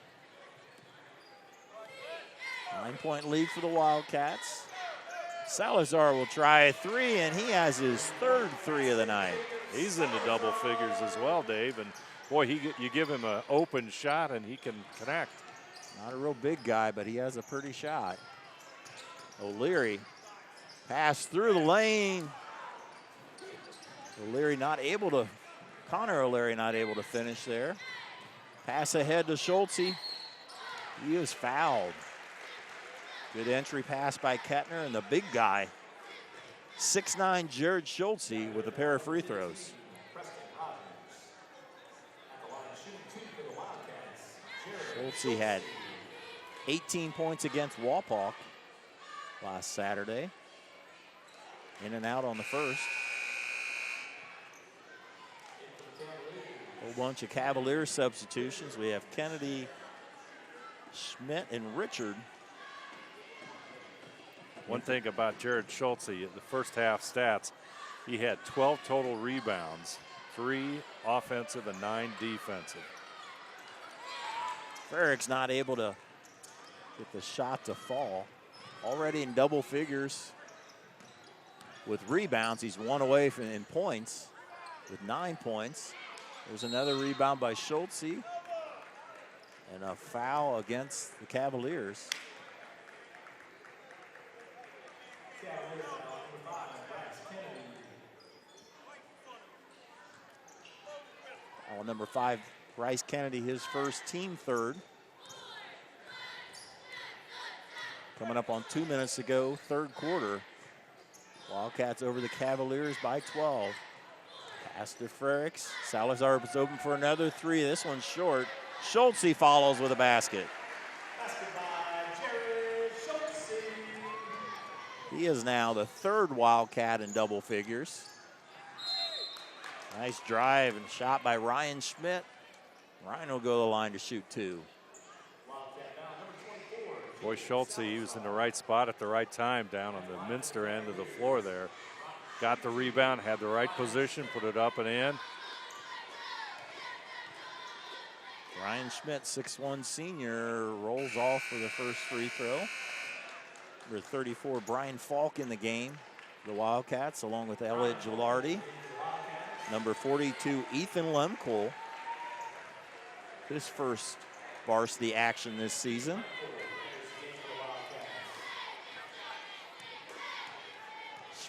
9-point lead for the Wildcats. Salazar will try a 3, and he has his third 3 of the night. He's into double figures as well, Dave. And boy, you give him an open shot and he can connect. Not a real big guy, but he has a pretty shot. O'Leary pass through the lane. Connor O'Leary not able to finish there. Pass ahead to Schultze. He is fouled. Good entry pass by Kettner, and the big guy, 6'9" Jared Schultze with a pair of free throws. Schultze had 18 points against Wapak last Saturday. In and out on the first. A whole bunch of Cavaliers substitutions. We have Kennedy, Schmidt, and Richard. One thing about Jared Schultze, the first half stats, he had 12 total rebounds, 3 offensive and 9 defensive. Farrick's not able to get the shot to fall. Already in double figures with rebounds. He's 1 away from in points with 9 points. There's another rebound by Schultze and a foul against the Cavaliers. Foul number 5, Bryce Kennedy, his first, team third. Coming up on 2 minutes to go, third quarter. Wildcats over the Cavaliers by 12. Pass to Frericks. Salazar is open for another 3. This one's short. Schultze follows with a basket. He is now the third Wildcat in double figures. Nice drive and shot by Ryan Schmidt. Ryan will go to the line to shoot 2. Boy, Schultze, he was in the right spot at the right time down on the Minster end of the floor there. Got the rebound, had the right position, put it up and in. Ryan Schmidt, 6'1" senior, rolls off for the first free throw. Number 34, Brian Falk in the game. The Wildcats, along with Elliot Gilardi. Number 42, Ethan Lemcole. His first varsity action this season.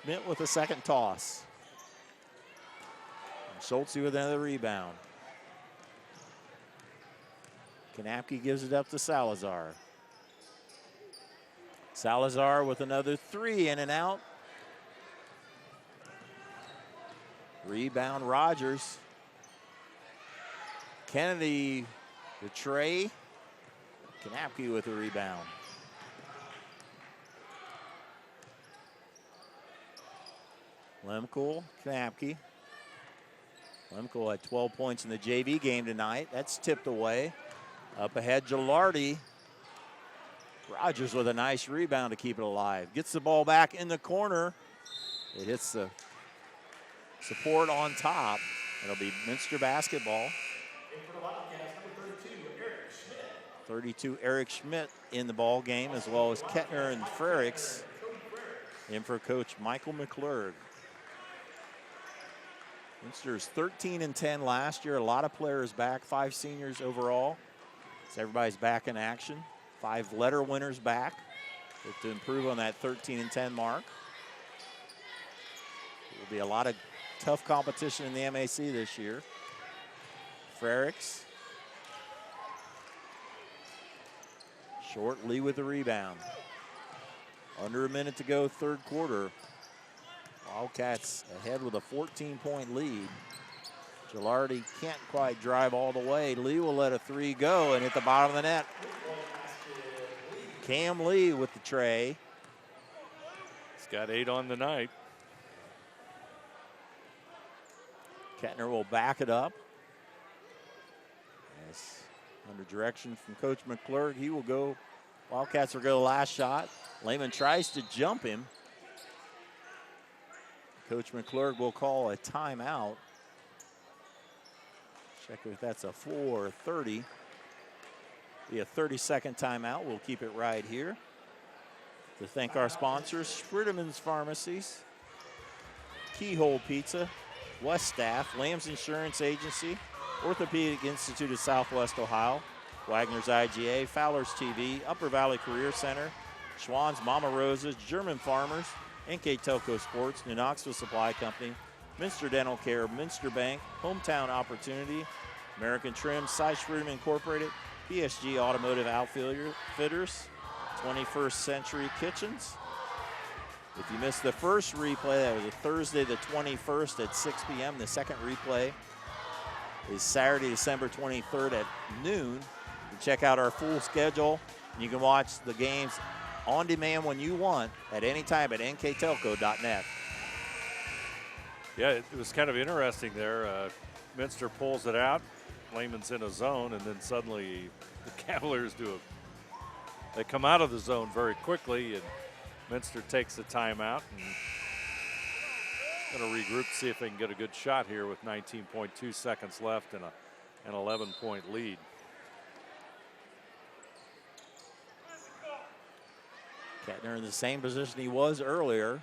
Schmidt with a second toss. And Schultze with another rebound. Kanapke gives it up to Salazar. Salazar with another 3, in and out. Rebound Rogers. Kennedy, the tray. Kanapke with a rebound. Lemcole, Kanapke. Lemcole had 12 points in the JV game tonight. That's tipped away. Up ahead, Gilardi. Rogers with a nice rebound to keep it alive. Gets the ball back in the corner. It hits the support on top. It'll be Minster basketball. 32, Eric Schmidt in the ball game, as well as Kettner and Frericks. In for Coach Michael McClurg. Minster's 13-10 last year. A lot of players back, 5 seniors overall. So everybody's back in action. 5 letter winners back. Look to improve on that 13-10 mark. There will be a lot of tough competition in the MAC this year. Frericks. Short, Lee with the rebound. Under a minute to go, third quarter. Wildcats ahead with a 14-point lead. Gilardi can't quite drive all the way. Lee will let a 3 go and hit the bottom of the net. Cam Lee with the tray. He's got 8 on the night. Kettner will back it up. Yes, under direction from Coach McClurg, he will go. Wildcats will go last shot. Lehman tries to jump him. Coach McClurg will call a timeout. Check if that's a full or 30. Be a 30-second timeout. We'll keep it right here. To thank our sponsors, Schwirdeman's Pharmacies, Keyhole Pizza, West Staff, Lamb's Insurance Agency, Orthopedic Institute of Southwest Ohio, Wagner's IGA, Fowler's TV, Upper Valley Career Center, Schwann's Mama Rosa's, German Farmers, NKTelco Sports, New Knoxville Supply Company, Minster Dental Care, Minster Bank, Hometown Opportunity, American Trim, Cy Schwirdeman Incorporated, PSG Automotive Outfitters, 21st Century Kitchens. If you missed the first replay, that was a Thursday the 21st at 6 p.m. The second replay is Saturday, December 23rd at noon. You check out our full schedule. You can watch the games on demand when you want at any time at nktelco.net. Yeah, it was kind of interesting there. Minster pulls it out. Lehman's in a zone, and then suddenly the Cavaliers they come out of the zone very quickly, and Minster takes the timeout and going to regroup to see if they can get a good shot here with 19.2 seconds left and an 11-point lead. Kettner in the same position he was earlier.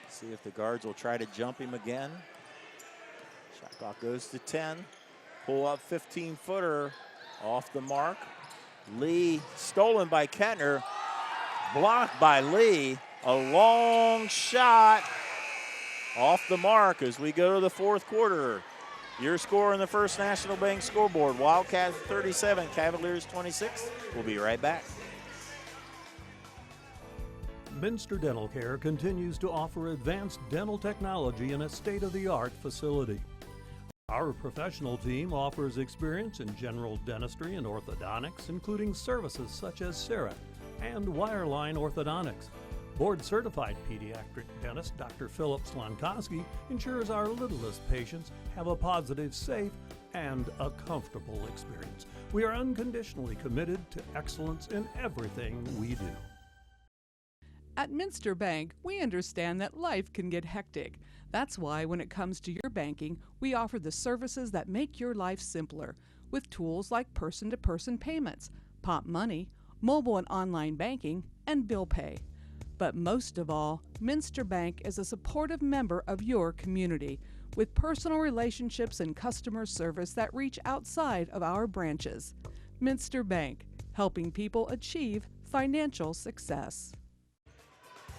See if the guards will try to jump him again. Shot clock goes to 10. Pull up 15-footer off the mark. Lee stolen by Kettner. Blocked by Lee. A long shot off the mark as we go to the fourth quarter. Your score in the First National Bank scoreboard. Wildcats 37, Cavaliers 26. We'll be right back. Minster Dental Care continues to offer advanced dental technology in a state-of-the-art facility. Our professional team offers experience in general dentistry and orthodontics, including services such as CEREC and wireline orthodontics. Board-certified pediatric dentist Dr. Philip Slonkowski ensures our littlest patients have a positive, safe, and a comfortable experience. We are unconditionally committed to excellence in everything we do. At Minster Bank, we understand that life can get hectic. That's why when it comes to your banking, we offer the services that make your life simpler with tools like person-to-person payments, Pop Money, mobile and online banking, and bill pay. But most of all, Minster Bank is a supportive member of your community with personal relationships and customer service that reach outside of our branches. Minster Bank, helping people achieve financial success.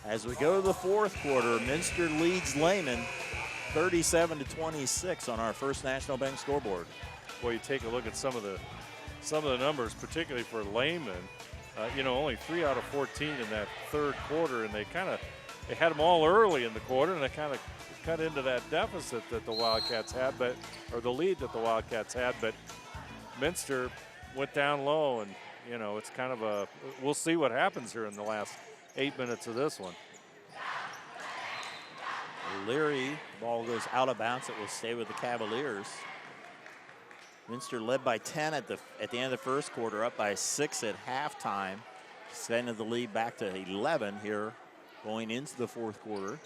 As we go to the fourth quarter, Minster leads Lehman 37-26 on our First National Bank scoreboard. Boy, you take a look at some of the numbers, particularly for Lehman. Only 3 out of 14 in that third quarter, and they had them all early in the quarter, and they kind of cut into that deficit that the Wildcats had, or the lead that the Wildcats had. But Minster went down low, and it's kind of we'll see what happens here in the last 8 minutes of this one. Leary, ball goes out of bounds. It will stay with the Cavaliers. Minster led by 10 at the end of the first quarter, up by 6 at halftime. Extended the lead back to 11 here going into the fourth quarter.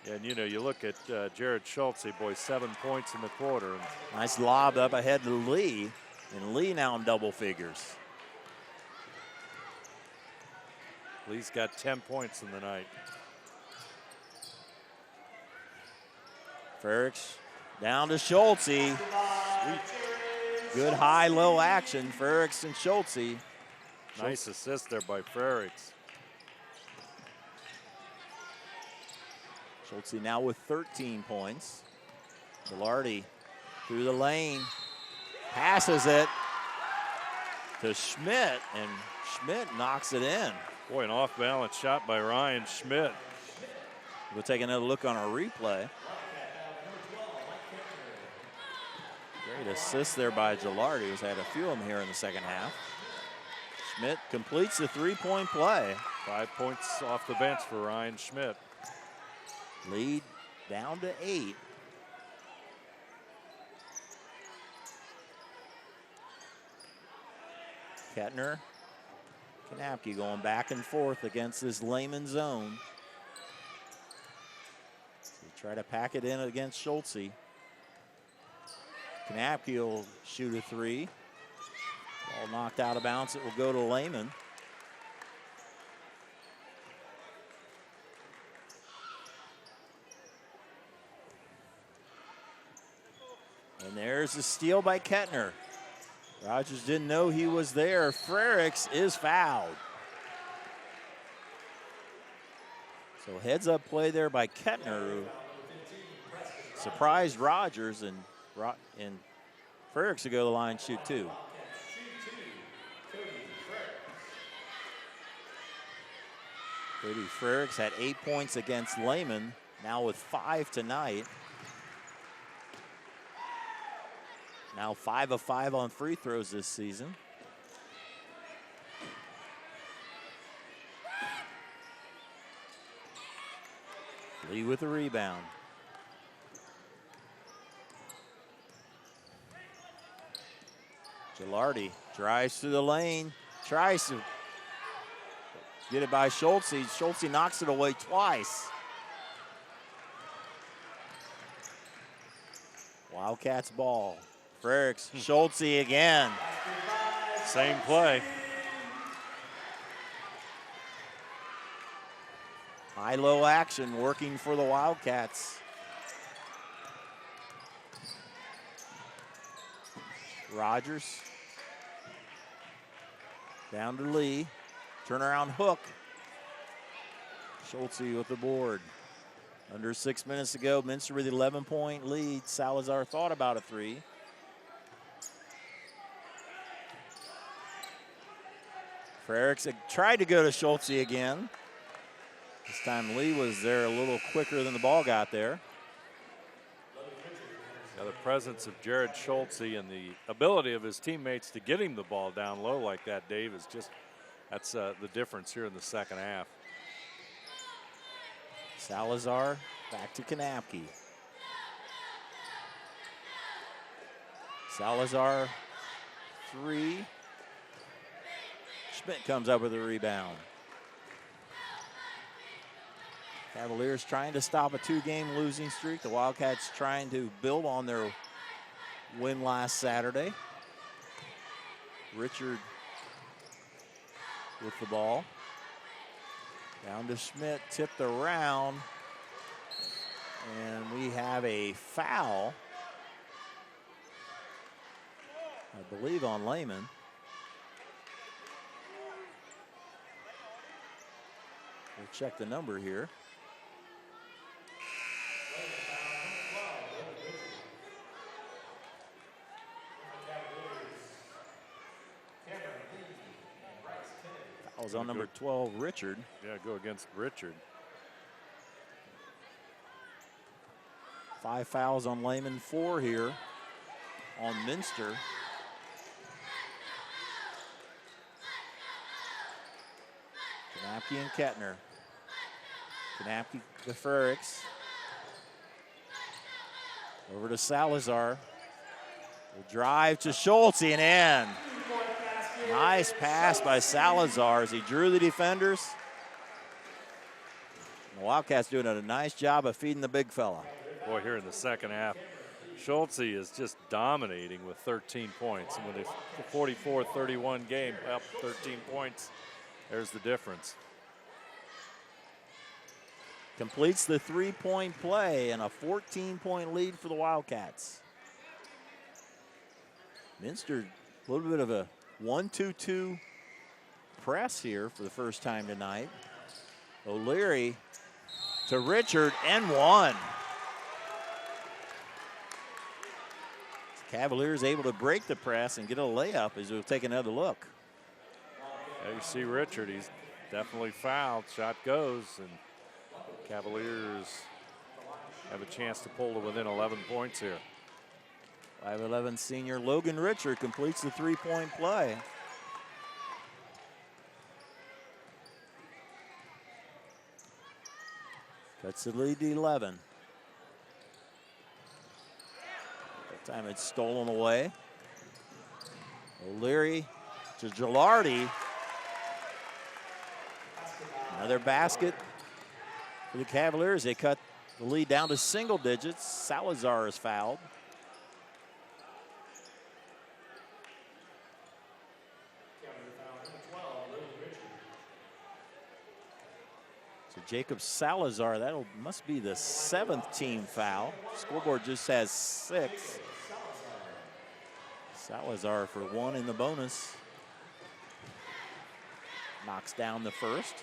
Yeah, and you look at Jared Schultz, boy, 7 points in the quarter. Nice lob up ahead to Lee, and Lee now in double figures. Lee's got 10 points in the night. Frericks down to Schultz. Good high-low action, Frericks and Schultz. Nice assist there by Frericks. Schultz now with 13 points. Gilardi through the lane, passes it to Schmidt, and Schmidt knocks it in. Boy, an off-balance shot by Ryan Schmidt. We'll take another look on our replay. Great assist there by Gilardi, who's had a few of them here in the second half. Schmidt completes the three-point play. 5 points off the bench for Ryan Schmidt. Lead down to 8. Kettner, Kanapke going back and forth against this Lehman zone. So try to pack it in against Schultz. Kanapke will shoot a three. Ball knocked out of bounds. It will go to Lehman. And there's a steal by Kettner. Rogers didn't know he was there. Frericks is fouled. So heads up play there by Kettner, who surprised Rogers, and Frericks to go to the line, shoot two. Cody Frericks had 8 points against Lehman, now with 5 tonight. Now 5 of 5 on free throws this season. Lee with a rebound. Gilardi drives through the lane, tries to get it by Schultze. Schultze knocks it away twice. Wildcats ball. Frericks, Schultze again. Same play. High-low action working for the Wildcats. Rogers. Down to Lee. Turnaround hook. Schultze with the board. Under 6 minutes to go, Minster with 11-point lead. Salazar thought about a three. Frericks tried to go to Schultze again. This time Lee was there a little quicker than the ball got there. Now the presence of Jared Schultze and the ability of his teammates to get him the ball down low like that, Dave, is just, that's the difference here in the second half. Salazar back to Kanapke. Salazar three. Schmidt comes up with a rebound. Cavaliers trying to stop a two-game losing streak. The Wildcats trying to build on their win last Saturday. Richard with the ball. Down to Schmidt, tipped around. And we have a foul, I believe, on Lehman. We'll check the number here. That was on number 12, Richard. Yeah, go against Richard. 5 fouls on Lehman, 4 here on Minster. Kanapke and Kettner. Kanapke to Frericks. Over to Salazar. The drive to Schultze and in. Nice pass by Salazar as he drew the defenders. The Wildcats doing a nice job of feeding the big fella. Boy, here in the second half, Schultze is just dominating with 13 points. And with a 44-31 game, up 13 points, there's the difference. Completes the three-point play and a 14-point lead for the Wildcats. Minster, a little bit of a 1-2-2 press here for the first time tonight. O'Leary to Richard and one. Cavaliers able to break the press and get a layup as we'll take another look. Yeah, you see Richard, he's definitely fouled. Shot goes, and Cavaliers have a chance to pull to within 11 points here. 5'11" senior Logan Richard completes the three-point play. Cuts the lead to 11. That time it's stolen away. O'Leary to Gilardi. Another basket for the Cavaliers. They cut the lead down to single digits. Salazar is fouled. Jacob Salazar, that must be the 7th team foul. Scoreboard just has 6. Salazar for 1 in the bonus. Knocks down the first.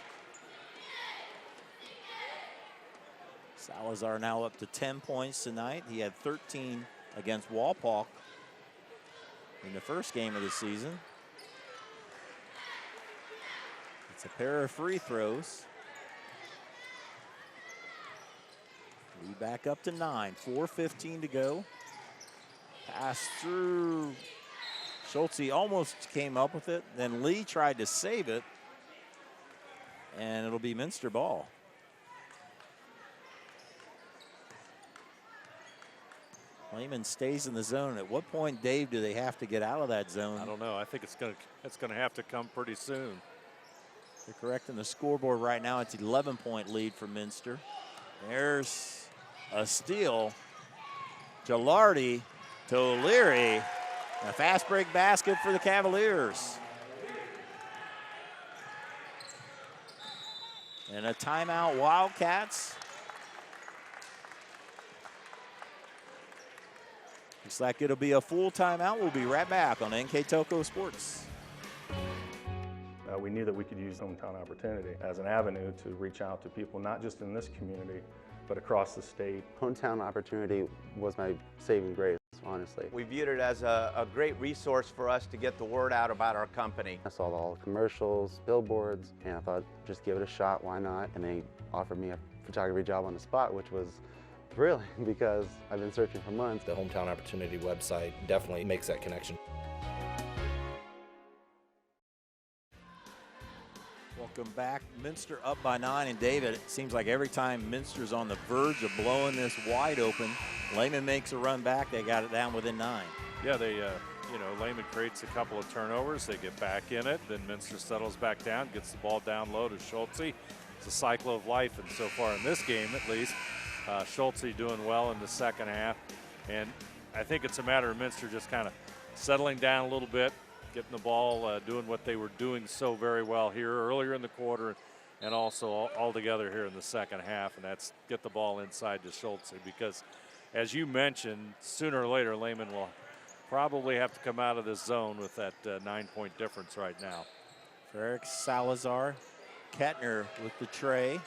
Salazar now up to 10 points tonight. He had 13 against Walpock in the first game of the season. It's a pair of free throws. We back up to 9, 4:15 to go. Pass through. Schultze almost came up with it. Then Lee tried to save it. And it'll be Minster ball. Lehman stays in the zone. At what point, Dave, do they have to get out of that zone? I don't know. I think it's gonna have to come pretty soon. You're correct in the scoreboard right now. It's 11-point lead for Minster. There's a steal. Gilardi to O'Leary. A fast break basket for the Cavaliers. And a timeout, Wildcats. Looks like it'll be a full timeout. We'll be right back on NKTelco Sports. We knew that we could use Hometown Opportunity as an avenue to reach out to people, not just in this community, but across the state. Hometown Opportunity was my saving grace, honestly. We viewed it as a great resource for us to get the word out about our company. I saw all the commercials, billboards, and I thought, just give it a shot, why not? And they offered me a photography job on the spot, which was thrilling because I've been searching for months. The Hometown Opportunity website definitely makes that connection. Welcome back. Minster up by 9, and David, it seems like every time Minster's on the verge of blowing this wide open, Lehman makes a run back. They got it down within 9. Yeah, they, Lehman creates a couple of turnovers. They get back in it. Then Minster settles back down, gets the ball down low to Schultze. It's a cycle of life, and so far in this game, at least, Schultze doing well in the second half. And I think it's a matter of Minster just kind of settling down a little bit, getting the ball, doing what they were doing so very well here earlier in the quarter, and also all together here in the second half, and that's get the ball inside to Schultze, because as you mentioned, sooner or later Lehman will probably have to come out of this zone with that 9-point difference right now. Ferrick, Salazar, Kettner with the tray.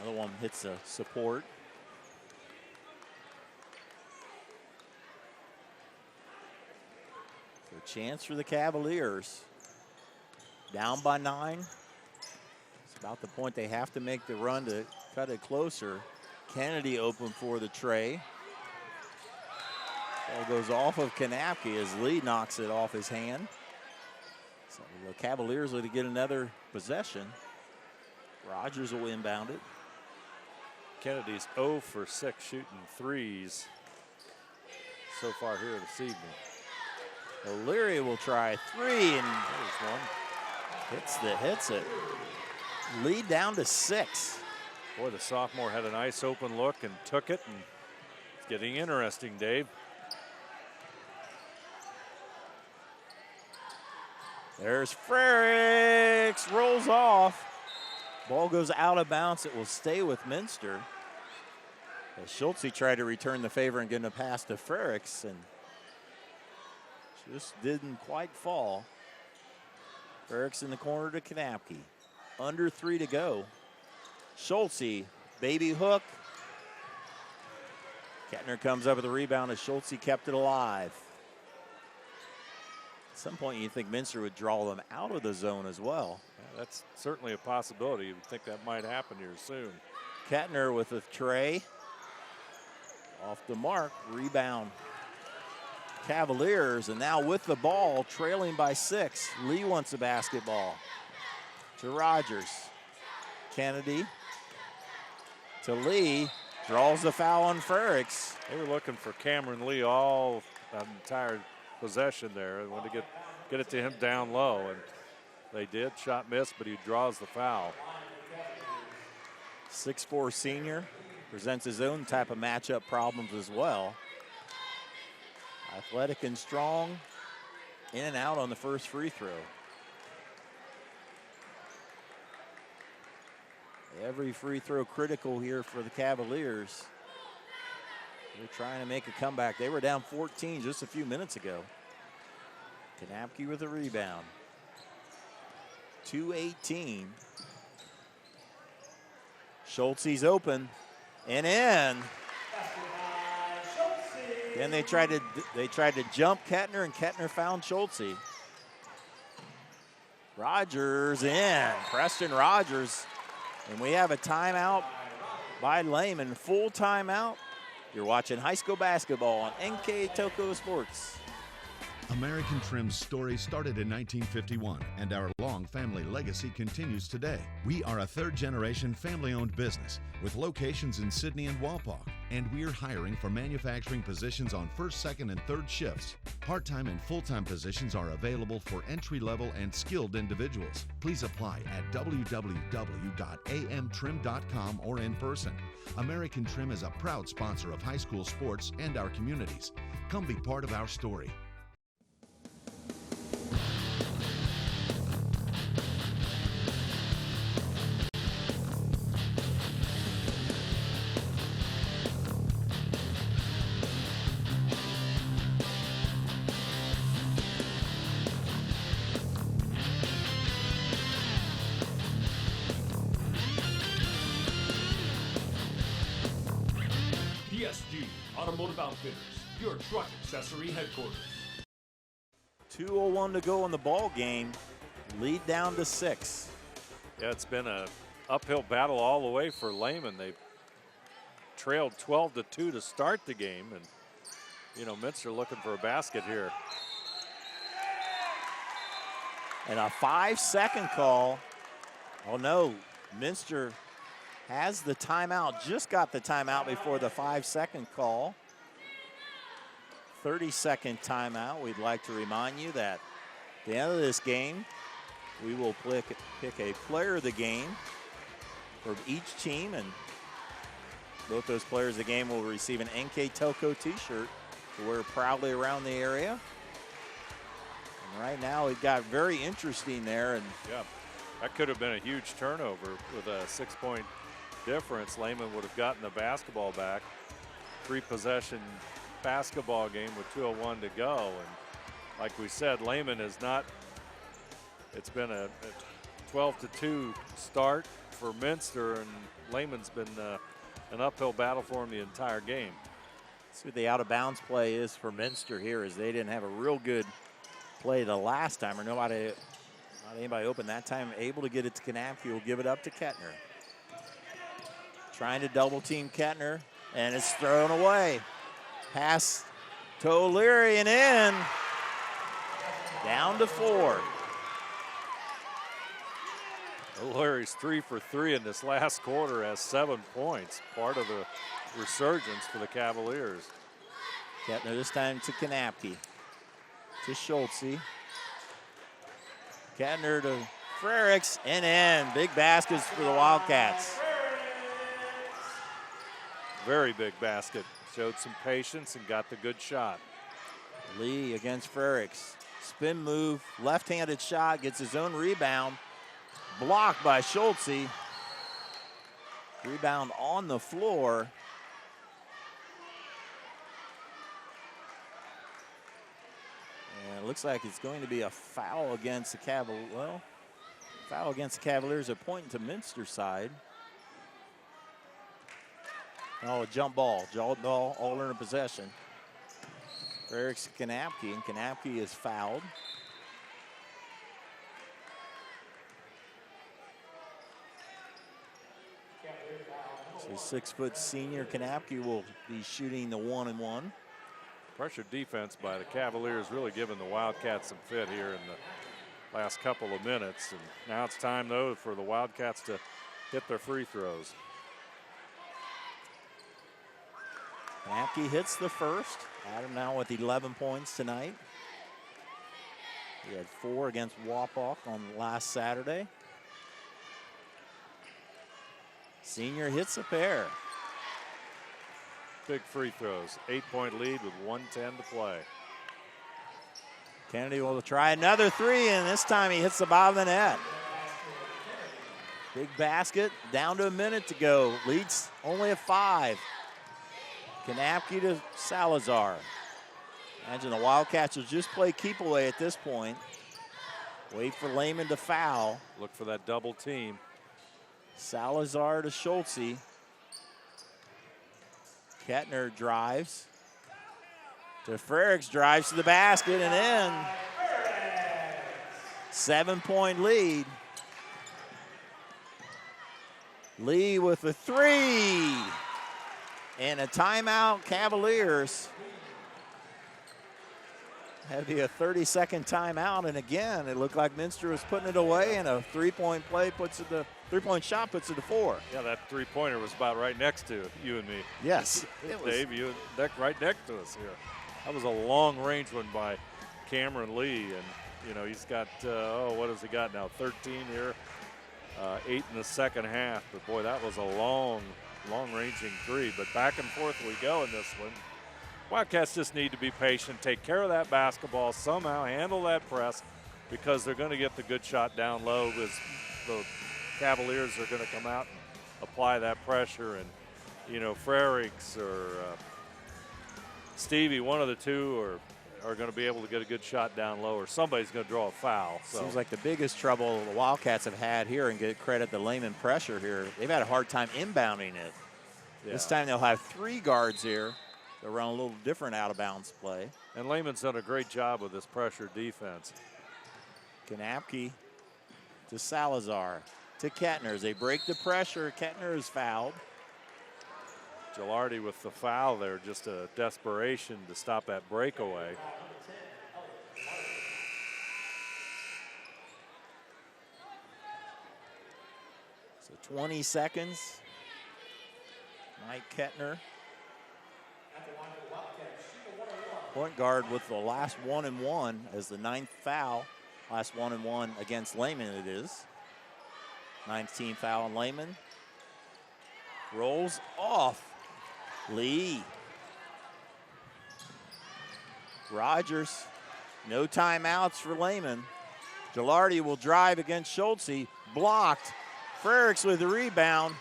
Another one hits a support. Chance for the Cavaliers. Down by 9. It's about the point they have to make the run to cut it closer. Kennedy open for the tray. Ball goes off of Kanapke as Lee knocks it off his hand. So the Cavaliers will get another possession. Rogers will inbound it. Kennedy's 0 for 6 shooting threes so far here this evening. O'Leary will try 3, and there's one. Hits it. Lead down to 6. Boy, the sophomore had a nice open look and took it, and it's getting interesting, Dave. There's Frericks, rolls off. Ball goes out of bounds. It will stay with Minster. As Schultze tried to return the favor and get a pass to Frericks, and just didn't quite fall. Frericks in the corner to Kanapke. Under 3 to go. Schultze, baby hook. Kettner comes up with a rebound as Schultze kept it alive. At some point you think Minster would draw them out of the zone as well. Yeah, that's certainly a possibility. You would think that might happen here soon. Kettner with a tray. Off the mark, rebound. Cavaliers, and now with the ball, trailing by 6. Lee wants the basketball. To Rogers. Kennedy. To Lee. Draws the foul on Frericks. They were looking for Cameron Lee all entire possession there. They wanted to get it to him down low, and they did. Shot missed, but he draws the foul. 6'4" senior. Presents his own type of matchup problems as well. Athletic and strong, in and out on the first free throw. Every free throw critical here for the Cavaliers. They're trying to make a comeback. They were down 14 just a few minutes ago. Kanapke with a rebound. 2:18. Schultze's open and in. Then they tried to jump Kettner, and Kettner found Schultze. Rogers in. Preston Rogers. And we have a timeout by Lehman. Full timeout. You're watching high school basketball on NKTelco Sports. American Trim's story started in 1951, and our long family legacy continues today. We are a third-generation family-owned business with locations in Sydney and Wapak, and we're hiring for manufacturing positions on first, second, and third shifts. Part-time and full-time positions are available for entry-level and skilled individuals. Please apply at www.amtrim.com or in person. American Trim is a proud sponsor of high school sports and our communities. Come be part of our story. PSG Automotive Outfitters, your truck accessory headquarters. 2:01 to go in the ball game. Lead down to 6. Yeah, it's been a uphill battle all the way for Lehman. They trailed 12-2 to start the game, and you know, Minster looking for a basket here. And a 5-second call. Oh no, Minster has the timeout, just got the timeout before the 5-second call. 30-second timeout. We'd like to remind you that at the end of this game, we will pick a player of the game for each team, and both those players of the game will receive an NKTelco t-shirt to wear proudly around the area. And right now it got very interesting there. And yeah, that could have been a huge turnover with a 6-point difference. Lehman would have gotten the basketball back. 3-possession basketball game with 2:01 to go. And like we said, Lehman is not, it's been a 12-2 start for Minster, and Lehman's been an uphill battle for him the entire game. See what the out-of-bounds play is for Minster here, is they didn't have a real good play the last time, or not anybody open that time. Able to get it to Kanapke, will give it up to Kettner. Trying to double team Kettner, and it's thrown away. Pass to O'Leary and in. Down to 4. O'Leary's 3 for 3 in this last quarter, has 7 points. Part of the resurgence for the Cavaliers. Kettner this time to Kanapke. To Schultze. Kettner to Frericks and in. Big baskets for the Wildcats. Very big basket. Showed some patience and got the good shot. Lee against Frericks. Spin move, left-handed shot, gets his own rebound. Blocked by Schultze. Rebound on the floor. And it looks like it's going to be a foul against the Cavaliers. Well, foul against the Cavaliers, a point to Minster's side. Oh, a jump ball, all in a possession. Frericks to Kanapke, and Kanapke is fouled. So 6-foot senior Kanapke will be shooting the 1-and-1. Pressure defense by the Cavaliers really giving the Wildcats some fit here in the last couple of minutes. And now it's time, though, for the Wildcats to hit their free throws. Kanapke hits the first. Adam now with 11 points tonight. He had 4 against Wapak on last Saturday. Senior hits a pair. Big free throws. 8-point lead with 1:10 to play. Kennedy will try another 3, and this time he hits the bottom of the net. Big basket, down to a minute to go. Leads only at 5. Kanapke to Salazar. Imagine the Wildcats will just play keep away at this point. Wait for Lehman to foul. Look for that double team. Salazar to Schultze. Kettner drives. To Frericks, drives to the basket and in. 7-point lead. Lee with a 3. And a timeout, Cavaliers. Had to be a 30-second timeout, and again, it looked like Minster was putting it away, and a three-point shot puts it to 4. Yeah, that three-pointer was about right next to you and me. Yes. Dave, you right next to us here. That was a long-range one by Cameron Lee, and you know he's got what has he got now? 13 here, 8 in the second half. But boy, that was a long-ranging three. But back and forth we go in this one. Wildcats just need to be patient, take care of that basketball, somehow handle that press, because they're going to get the good shot down low, because the Cavaliers are going to come out and apply that pressure. And, you know, Frericks or Stevie, one of the two are going to be able to get a good shot down low, or somebody's going to draw a foul. So. Seems like the biggest trouble the Wildcats have had here, and get credit to Lehman pressure here, they've had a hard time inbounding it. Yeah. This time they'll have 3 guards here. They'll run a little different out-of-bounds play. And Lehman's done a great job with this pressure defense. Kanapke to Salazar to Kettner. As they break the pressure, Kettner is fouled. Gilardi with the foul there, just a desperation to stop that breakaway. So 20 seconds. Mike Kettner. Point guard with the last 1-and-1 as the 9th foul. Last 1-and-1 against Lehman it is. 19th foul on Lehman. Rolls off. Lee. Rogers. No timeouts for Lehman. Gilardi will drive against Schultze. Blocked. Frericks with the rebound.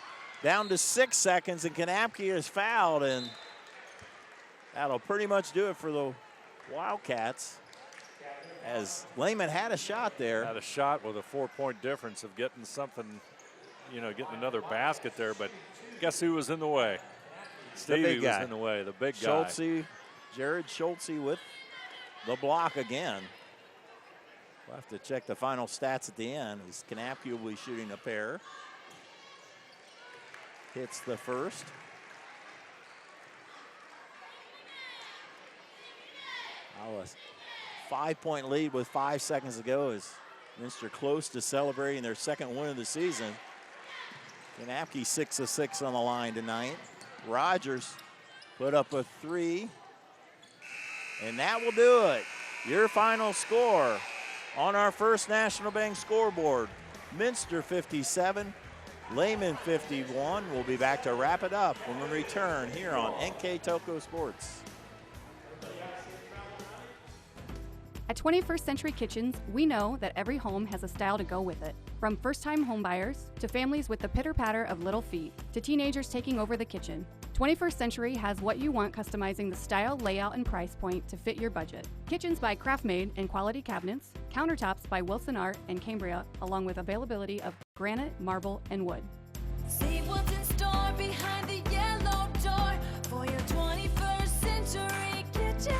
Down to 6 seconds, and Kanapke is fouled, and that'll pretty much do it for the Wildcats. As Lehman had a shot there. Had a shot with a 4-point difference of getting something, you know, getting another basket there, but guess who was in the way? Stevie was in the way, the big guy. Jared Schultze with the block again. We'll have to check the final stats at the end. As Kanapke will be shooting a pair. Hits the first. A 5-point lead with 5 seconds to go as Minster close to celebrating their second win of the season. Kanapke 6 of 6 on the line tonight. Rogers put up a 3. And that will do it. Your final score on our First National Bank scoreboard. Minster 57, Lehman 51. We'll be back to wrap it up when we return here on NKTelco Sports. At 21st Century Kitchens, we know that every home has a style to go with it. From first-time homebuyers to families with the pitter-patter of little feet to teenagers taking over the kitchen, 21st Century has what you want, customizing the style, layout, and price point to fit your budget. Kitchens by Craftmade and quality cabinets, countertops by Wilson Art and Cambria, along with availability of granite, marble, and wood. See what's in store behind the yellow door for your 21st Century Kitchen.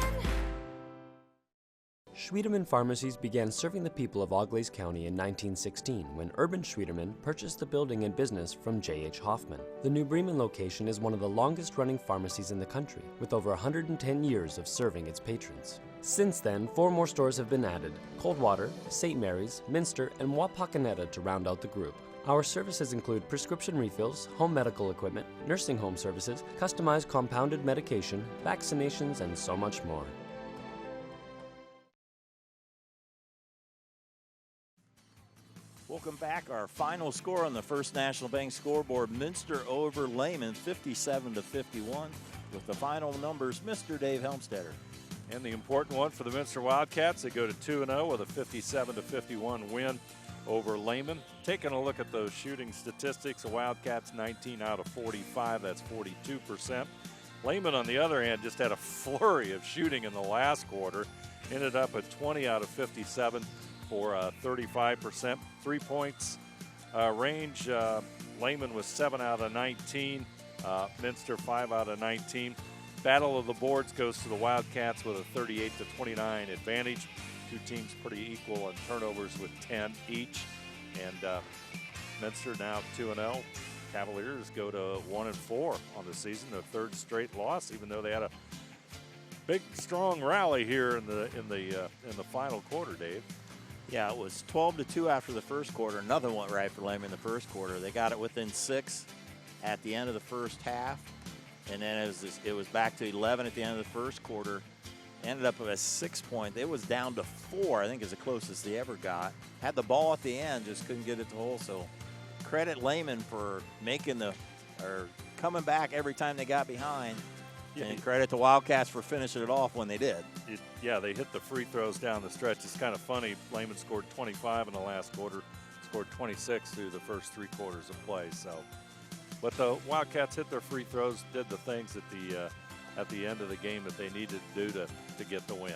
Schwiedemann Pharmacies began serving the people of Auglaize County in 1916 when Urban Schwiedemann purchased the building and business from J.H. Hoffman. The New Bremen location is one of the longest-running pharmacies in the country, with over 110 years of serving its patrons. Since then, 4 more stores have been added: Coldwater, St. Mary's, Minster, and Wapakoneta to round out the group. Our services include prescription refills, home medical equipment, nursing home services, customized compounded medication, vaccinations, and so much more. Welcome back. Our final score on the First National Bank scoreboard: Minster over Lehman, 57-51. With the final numbers, Mr. Dave Helmstetter. And the important one for the Minster Wildcats, they go to 2-0 with a 57-51 win over Lehman. Taking a look at those shooting statistics, the Wildcats 19 out of 45, that's 42%. Lehman, on the other hand, just had a flurry of shooting in the last quarter. Ended up at 20 out of 57 for 35%. 3 points range, Lehman was 7 out of 19. Minster 5 out of 19. Battle of the boards goes to the Wildcats with a 38-29 advantage. Two teams pretty equal in turnovers with 10 each. And Minster now 2-0. Cavaliers go to 1-4 on the season, their third straight loss, even though they had a big, strong rally here in the final quarter, Dave. Yeah, it was 12-2 after the first quarter. Nothing went right for Lehman in the first quarter. They got it within 6 at the end of the first half, and then it was back to 11 at the end of the first quarter. Ended up with a 6 point. It was down to 4, I think, is the closest they ever got. Had the ball at the end, just couldn't get it to hole. So credit Lehman for coming back every time they got behind. Yeah. And credit the Wildcats for finishing it off when they did. Yeah, they hit the free throws down the stretch. It's kind of funny. Lehman scored 25 in the last quarter, scored 26 through the first 3 quarters of play. So, but the Wildcats hit their free throws, did the things at the end of the game that they needed to do to get the win.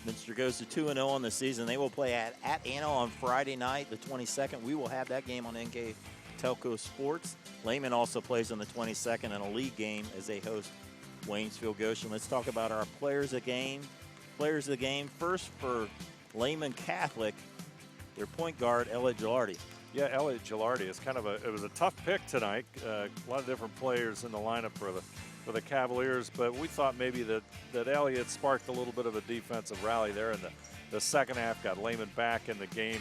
Minster goes to 2-0 on the season. They will play at Anno on Friday night, the 22nd. We will have that game on NKTelco Sports. Lehman also plays on the 22nd in a league game as they host Waynesfield Goshen. Let's talk about our players of the game. Players of the game. First for Lehman Catholic, their point guard, Elliot Gilardi. Yeah, Elliot Gilardi is it was a tough pick tonight. A lot of different players in the lineup for the Cavaliers, but we thought maybe that Elliott sparked a little bit of a defensive rally there in the second half, got Lehman back in the game.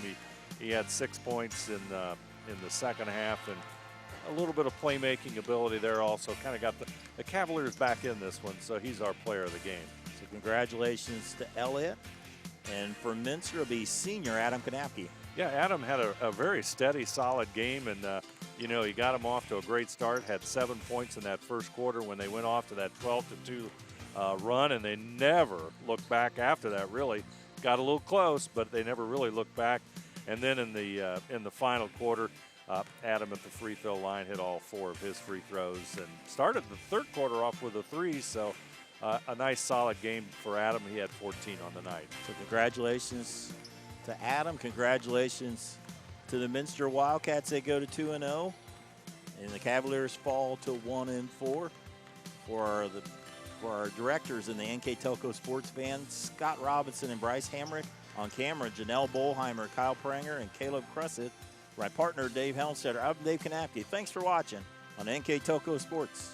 He had 6 points in the second half, and a little bit of playmaking ability there also. Kind of got the Cavaliers back in this one, so he's our player of the game. So congratulations to Elliott. And for Minster, it'll be senior Adam Kanapke. Yeah, Adam had a very steady, solid game, and he got him off to a great start. Had 7 points in that first quarter when they went off to that 12-2 run, and they never looked back after that. Really got a little close, but they never really looked back. And then in the final quarter, Adam at the free throw line hit all 4 of his free throws and started the third quarter off with a 3. So a nice, solid game for Adam. He had 14 on the night. So congratulations to Adam. Congratulations to the Minster Wildcats. They go to 2-0, and the Cavaliers fall to 1-4. For our directors in the NKTelco Sports Band, Scott Robinson and Bryce Hamrick. On camera, Janelle Bolheimer, Kyle Pranger, and Caleb Cressett. My partner, Dave Helmstetter. I'm Dave Kanapke. Thanks for watching on NKTelco Sports.